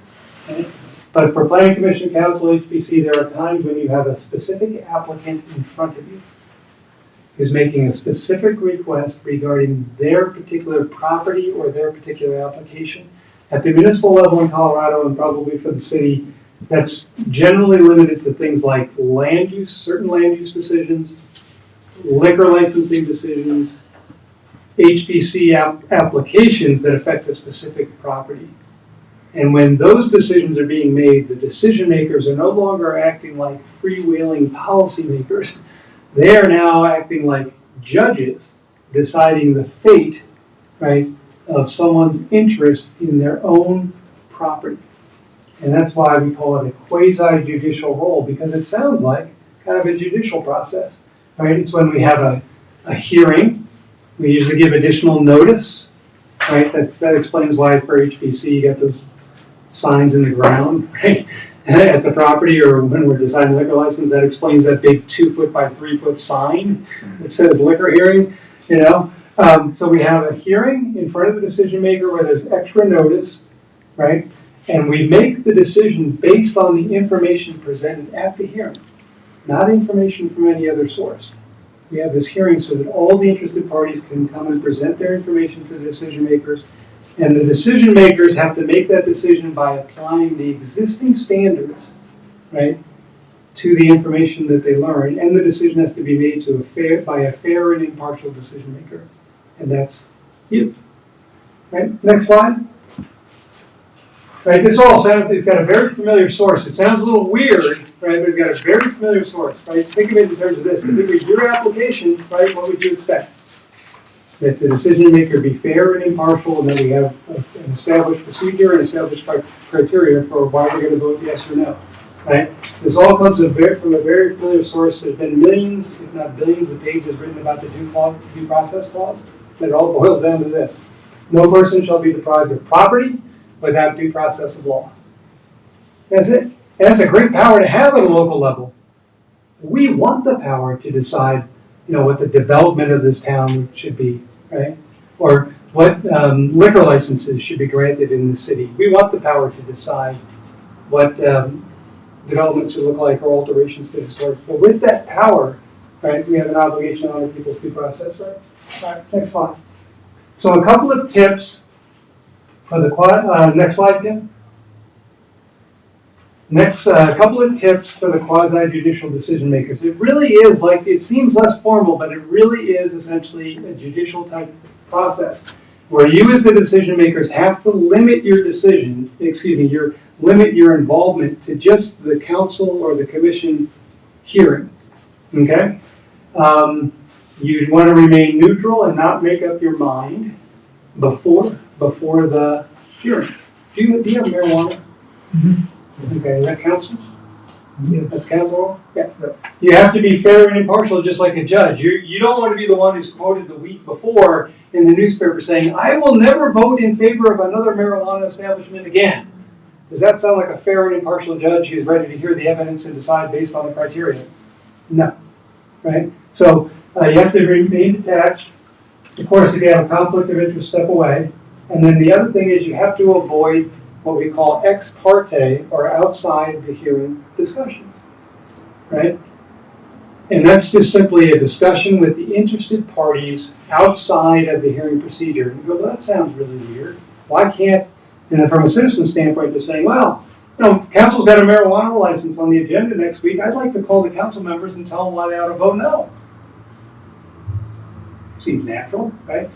Speaker 13: right? But for Planning Commission, Council, HPC, there are times when you have a specific applicant in front of you who's making a specific request regarding their particular property or their particular application. At the municipal level in Colorado, and probably for the city, that's generally limited to things like land use, certain land use decisions, liquor licensing decisions, HPC applications that affect a specific property. And when those decisions are being made, the decision makers are no longer acting like freewheeling policymakers. They are now acting like judges deciding the fate, right, of someone's interest in their own property. And that's why we call it a quasi-judicial role, because it sounds like kind of a judicial process, right? It's when we have a hearing, we usually give additional notice, right? That explains why for HPC you get those signs in the ground, right? At the property, or when we're designing liquor license, that explains that big 2 foot by 3 foot sign that says liquor hearing, you know? So we have a hearing in front of the decision maker where there's extra notice, right? And we make the decision based on the information presented at the hearing, not information from any other source. We have this hearing so that all the interested parties can come and present their information to the decision makers. And the decision makers have to make that decision by applying the existing standards, right, to the information that they learn. And the decision has to be made by a fair and impartial decision maker. And that's you. Right? Next slide. Right, this all sounds, it's got a very familiar source. It sounds a little weird, right, but it's got a very familiar source, right? Think of it in terms of this. If it was your application, right, what would you expect? That the decision maker be fair and impartial, and that we have an established procedure and established criteria for why we're going to vote yes or no, right? This all comes from a very familiar source. There's been millions, if not billions, of pages written about the due process clause, but it all boils down to this. No person shall be deprived of property without due process of law. That's it. And that's a great power to have at a local level. We want the power to decide, what the development of this town should be, right? Or what liquor licenses should be granted in the city. We want the power to decide what development should look like or alterations to historic. But with that power, right, we have an obligation on other people's due process rights. All right, next slide. So a couple of tips for the next slide, Kim. Next, a couple of tips for the quasi-judicial decision makers. It really is it seems less formal, but it really is essentially a judicial type process where you as the decision makers have to limit your limit your involvement to just the council or the commission hearing, okay? You want to remain neutral and not make up your mind before the hearing. Do you have marijuana? Mm-hmm. Okay, is that council? Yeah. That's council? Yeah. You have to be fair and impartial, just like a judge. You don't want to be the one who's quoted the week before in the newspaper saying, "I will never vote in favor of another marijuana establishment again." Does that sound like a fair and impartial judge who's ready to hear the evidence and decide based on the criteria? No. Right? So you have to remain detached. Of course, if you have a conflict of interest, step away. And then the other thing is you have to avoid what we call ex parte or outside the hearing discussions, right? And that's just simply a discussion with the interested parties outside of the hearing procedure. You go, well, that sounds really weird. Why can't, and then from a citizen standpoint, they're saying, well, council's got a marijuana license on the agenda next week. I'd like to call the council members and tell them why they ought to vote no. Seems natural, right?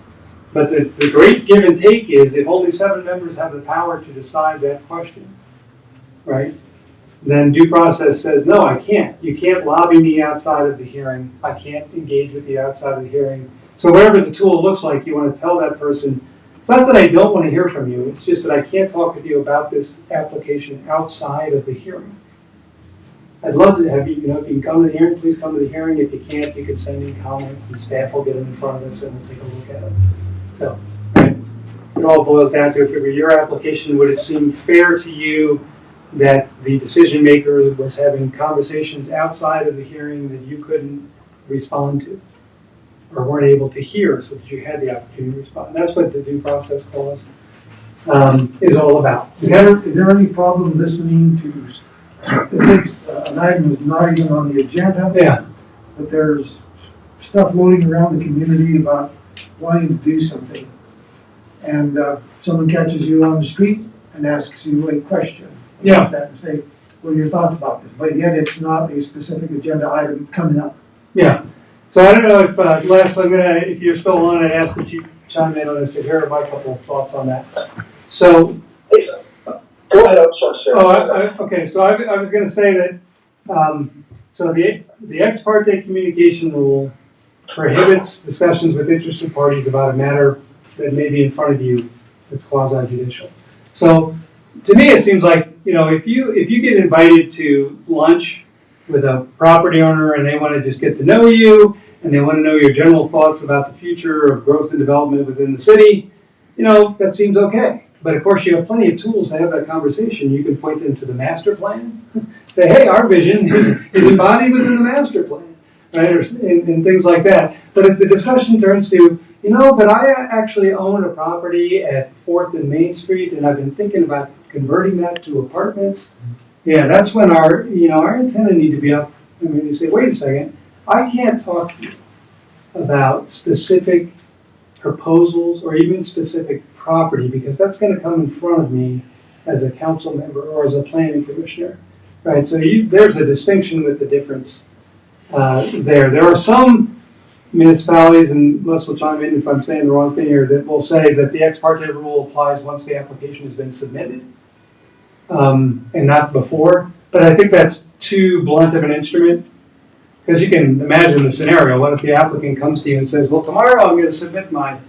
Speaker 13: But the great give and take is if only 7 members have the power to decide that question, right? Then due process says, no, I can't. You can't lobby me outside of the hearing. I can't engage with you outside of the hearing. So whatever the tool looks like, you want to tell that person, it's not that I don't want to hear from you. It's just that I can't talk with you about this application outside of the hearing. I'd love to have you, if you can come to the hearing, please come to the hearing. If you can't, you can send in comments and staff will get them in front of us and we'll take a look at it. So, right, it all boils down to if it were your application, would it seem fair to you that the decision maker was having conversations outside of the hearing that you couldn't respond to or weren't able to hear so that you had the opportunity to respond? That's what the due process clause is all about.
Speaker 1: Is there any problem listening to an item is not even on the agenda?
Speaker 13: Yeah.
Speaker 1: But there's stuff floating around the community about wanting to do something. And someone catches you on the street and asks you a question.
Speaker 13: Yeah.
Speaker 1: That and say, what are your thoughts about this? But yet it's not a specific agenda item coming up.
Speaker 13: Yeah. So I don't know if, Les, if you're still on, I'd ask that you chime in on this to hear my couple of thoughts on that. So.
Speaker 14: Go ahead, I'm sorry, Sarah.
Speaker 13: Okay, so I was going to say that, so the ex parte communication rule prohibits discussions with interested parties about a matter that may be in front of you that's quasi-judicial. So to me, it seems like, if you get invited to lunch with a property owner and they want to just get to know you and they want to know your general thoughts about the future of growth and development within the city, that seems okay. But of course, you have plenty of tools to have that conversation. You can point them to the master plan, say, hey, our vision is embodied within the master plan, right? And things like that. But if the discussion turns to, but I actually own a property at 4th and Main Street, and I've been thinking about converting that to apartments. Yeah, that's when our antenna need to be up. I mean, you say, wait a second, I can't talk to you about specific proposals or even specific property, because that's going to come in front of me as a council member or as a planning commissioner, right? So there's a distinction with the difference there. There are some municipalities, and Les will chime in if I'm saying the wrong thing here, that will say that the ex parte rule applies once the application has been submitted, and not before. But I think that's too blunt of an instrument, because you can imagine the scenario. What if the applicant comes to you and says, well, tomorrow I'm going to submit my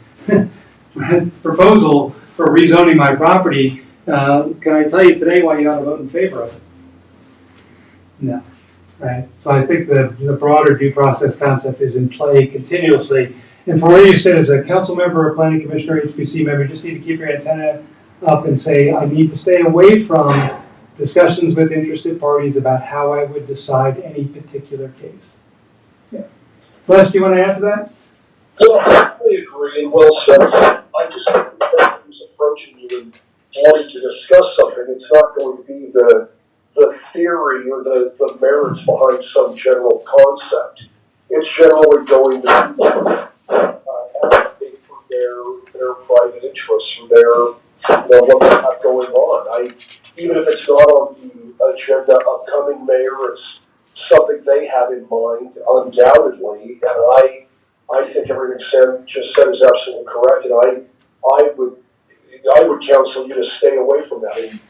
Speaker 13: proposal for rezoning my property. Can I tell you today why you ought to vote in favor of it? No. Right? So I think the broader due process concept is in play continuously. And for where you sit as a council member or planning commissioner, HPC member, you just need to keep your antenna up and say, I need to stay away from discussions with interested parties about how I would decide any particular case. Yeah. Les, do you want to add to that?
Speaker 14: Well, I agree, and well said. I just think the person who's approaching you and wanting to discuss something, it's not going to be the theory or the merits behind some general concept. It's generally going to advocate for their private interests or what they have going on. Even if it's not on the agenda upcoming, Mayor, it's something they have in mind, undoubtedly, and I think everything Sam just said is absolutely correct, and I would counsel you to stay away from that and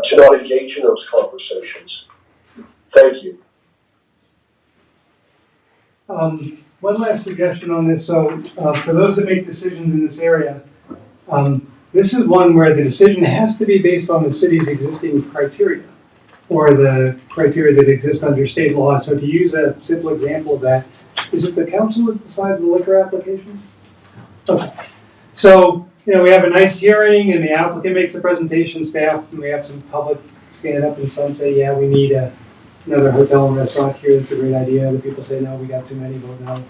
Speaker 14: to not engage in those conversations. Thank you.
Speaker 13: One last suggestion on this. So for those that make decisions in this area, this is one where the decision has to be based on the city's existing criteria or the criteria that exist under state law. So to use a simple example of that, is it the council that decides the liquor application? Okay. So, we have a nice hearing and the applicant makes a presentation, staff, and we have some public stand up and some say, yeah, we need another hotel and restaurant here. That's a great idea. Other people say, no, we got too many, vote no.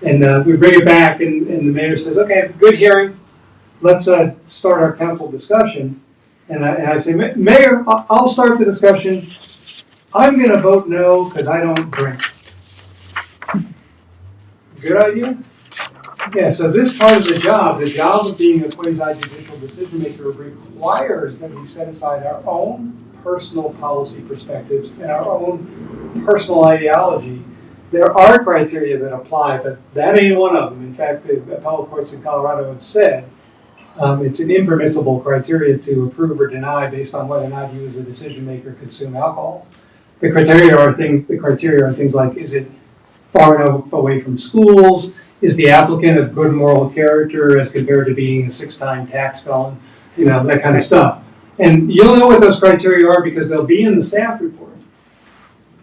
Speaker 13: And we bring it back and the mayor says, okay, good hearing. Let's start our council discussion. And I say, Mayor, I'll start the discussion. I'm going to vote no because I don't drink. Good idea? Yeah, so this part of the job of being a quasi-judicial decision maker requires that we set aside our own personal policy perspectives and our own personal ideology. There are criteria that apply, but that ain't one of them. In fact, the appellate courts in Colorado have said it's an impermissible criteria to approve or deny based on whether or not you as a decision maker consume alcohol. The criteria are things like, is it far enough away from schools? Is the applicant of good moral character as compared to being a 6-time tax felon? That kind of stuff. And you'll know what those criteria are because they'll be in the staff report,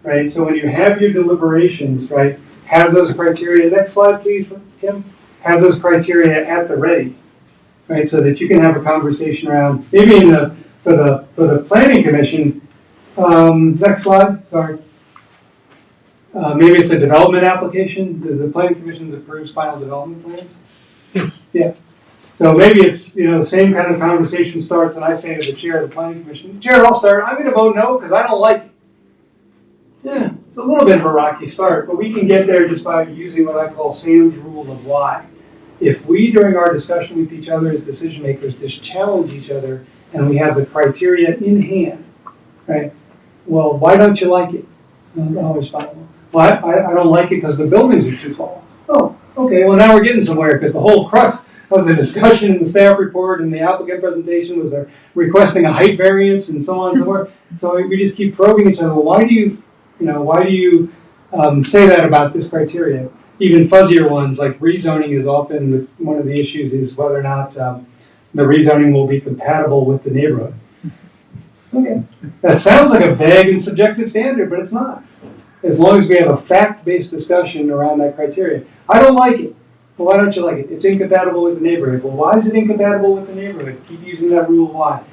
Speaker 13: right? So when you have your deliberations, right, have those criteria. Next slide, please, Kim. Have those criteria at the ready, right, so that you can have a conversation around. Maybe for the planning commission. Next slide. Sorry. Maybe it's a development application. The planning commission approves final development plans. Yeah. So maybe it's the same kind of conversation starts, and I say to the chair of the planning commission, Chair, I'll start. I'm going to vote no because I don't like it. Yeah, it's a little bit of a rocky start, but we can get there just by using what I call Sam's rule of why. If we, during our discussion with each other as decision makers, just challenge each other, and we have the criteria in hand, right? Well, why don't you like it? I'll always follow. Well, I don't like it because the buildings are too tall. Oh, okay, well now we're getting somewhere because the whole crux of the discussion in the staff report and the applicant presentation was they're requesting a height variance and so on and so forth. So we just keep probing each other. Well, why do you say that about this criteria? Even fuzzier ones like rezoning is often one of the issues is whether or not the rezoning will be compatible with the neighborhood. Okay, that sounds like a vague and subjective standard, but it's not. As long as we have a fact-based discussion around that criteria. I don't like it. Well, why don't you like it? It's incompatible with the neighborhood. Well, why is it incompatible with the neighborhood? Keep using that rule, why?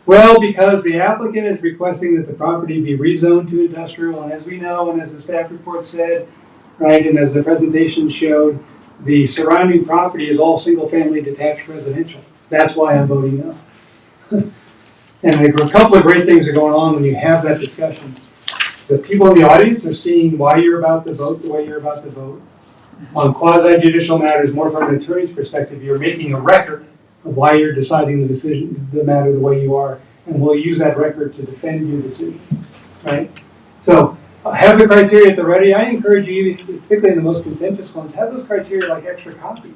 Speaker 13: Well, because the applicant is requesting that the property be rezoned to industrial, and as we know, and as the staff report said, right, and as the presentation showed, the surrounding property is all single-family detached residential. That's why I'm voting no. And a couple of great things are going on when you have that discussion. The people in the audience are seeing why you're about to vote the way you're about to vote. On quasi-judicial matters, more from an attorney's perspective, you're making a record of why you're deciding the matter the way you are, and we'll use that record to defend your decision, right? So have the criteria at the ready. I encourage you, particularly in the most contentious ones, have those criteria like extra copies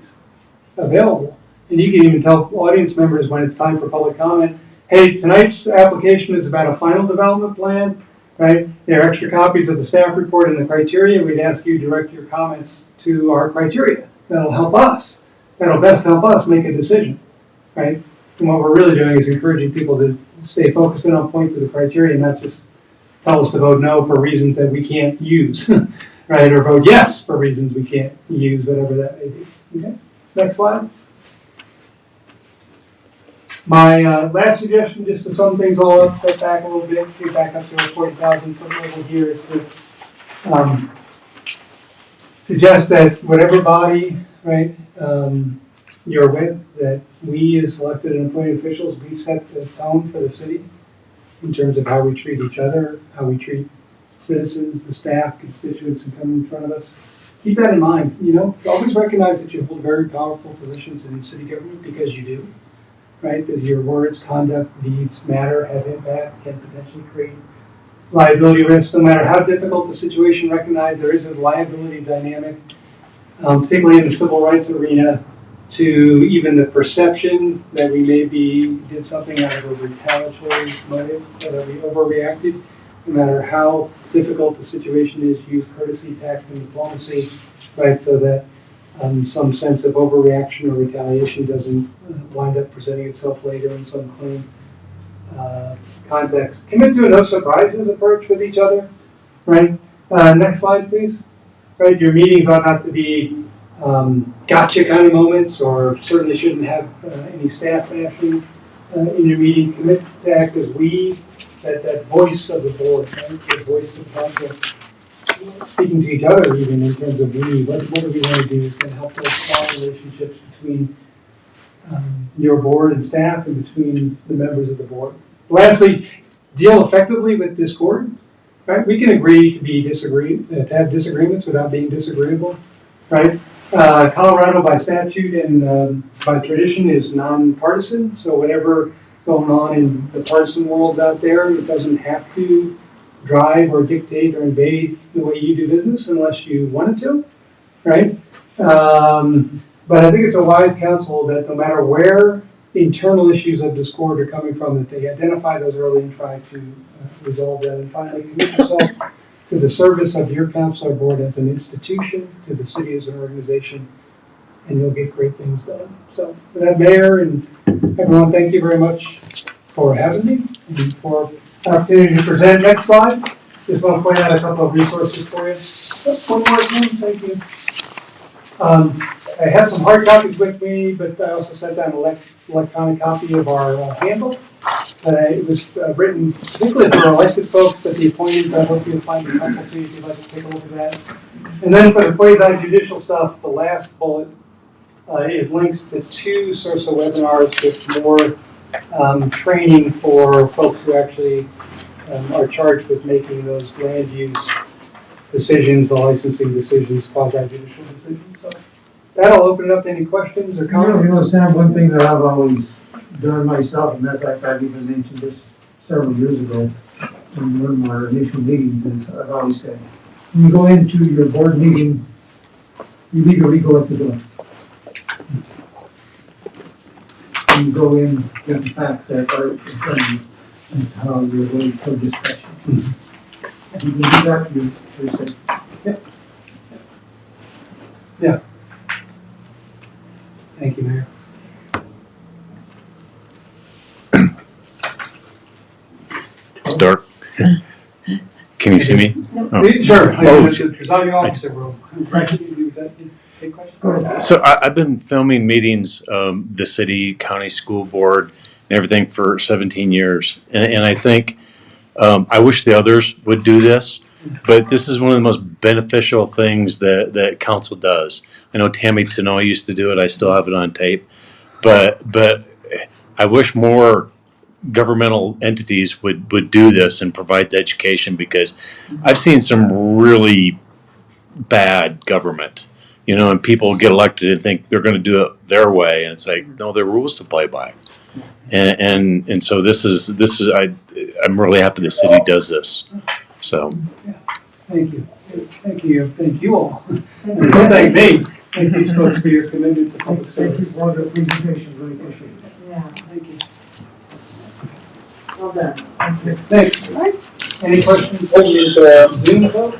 Speaker 13: available. And you can even tell audience members when it's time for public comment, hey, tonight's application is about a final development plan, right? There are extra copies of the staff report and the criteria. We'd ask you to direct your comments to our criteria. That'll help us. That'll best help us make a decision, right? And what we're really doing is encouraging people to stay focused in on point to the criteria, not just tell us to vote no for reasons that we can't use, right? Or vote yes for reasons we can't use, whatever that may be. Okay, next slide. My last suggestion, just to sum things all up, step back a little bit, get back up to a 40,000 foot level here, is to suggest that whatever body, right, you're with, that we as elected and appointed officials, we set the tone for the city in terms of how we treat each other, how we treat citizens, the staff, constituents who come in front of us. Keep that in mind, you know, always recognize that you hold very powerful positions in city government because you do. Right, that your words, conduct, deeds matter, have impact, can potentially create liability risks. No matter how difficult the situation, recognize there is a liability dynamic, particularly in the civil rights arena, to even the perception that we maybe did something out of a retaliatory motive, that we overreacted. No matter how difficult the situation is, use courtesy, tact, and diplomacy, right, so that some sense of overreaction or retaliation doesn't wind up presenting itself later in some claim context. Commit to a no surprises approach with each other, right? Next slide, please. Right, your meetings ought not to be gotcha kind of moments, or certainly shouldn't have any staff bashing in your meeting. Commit to act as we, that voice of the board, right? The voice of the council. Speaking to each other even in terms of we, what do we want to do is going to help those strong relationships between your board and staff and between the members of the board. Lastly, deal effectively with discord. Right? We can agree to have disagreements without being disagreeable. Right? Colorado by statute and by tradition is nonpartisan, so whatever going on in the partisan world out there, it doesn't have to drive or dictate or invade the way you do business unless you wanted to, right? But I think it's a wise counsel that no matter where internal issues of discord are coming from, that they identify those early and try to resolve them. And finally, commit yourself to the service of your council or board as an institution, to the city as an organization, and you'll get great things done. So for that, Mayor and everyone, thank you very much for having me and for opportunity to present. Next slide. Just want to point out a couple of resources for you. One more thing, thank you. I have some hard copies with me, but I also sent out an electronic copy of our handbook. It was written particularly for elected folks, but the appointees, I hope you'll find it helpful to you if you'd like to take a look at that. And then for the quasi-judicial stuff, the last bullet is links to 2 CIRSA webinars with more training for folks who actually are charged with making those land use decisions, the licensing decisions, quasi-judicial decisions. So that'll open it up to any questions or comments.
Speaker 1: You know, Sam, one thing that I've always done myself, and matter of fact, I've even mentioned this several years ago in one of our initial meetings, is I've always said, when you go into your board meeting, you legally go at the door. And you go in with the facts that are in front of you. That's how you're going for discussion. If you can do that, you're safe.
Speaker 13: Yeah. Thank you, Mayor.
Speaker 4: It's dark. Can you see me?
Speaker 11: No.
Speaker 4: Oh.
Speaker 13: Sure.
Speaker 4: Oh,
Speaker 13: The presiding officer will.
Speaker 1: Big question? Go ahead.
Speaker 4: So I've been filming meetings, the city, county school board, and everything for 17 years. And I think, I wish the others would do this, but this is one of the most beneficial things that council does. I know Tammy Tanoy used to do it. I still have it on tape. But I wish more governmental entities would do this and provide the education, because I've seen some really bad government, and people get elected and think they're going to do it their way, and it's like, no, there are rules to play by. And so this is I'm really happy the city does this. So
Speaker 13: Thank you. Thank you all. And don't thank me. Thank these folks for your commitment to public
Speaker 1: Thank you
Speaker 13: service.
Speaker 1: for the presentation, really appreciate it.
Speaker 2: Yeah.
Speaker 13: Thank you.
Speaker 1: Well done.
Speaker 13: Thanks. Any questions?
Speaker 14: Thank you, Sam.
Speaker 13: Zoom folks?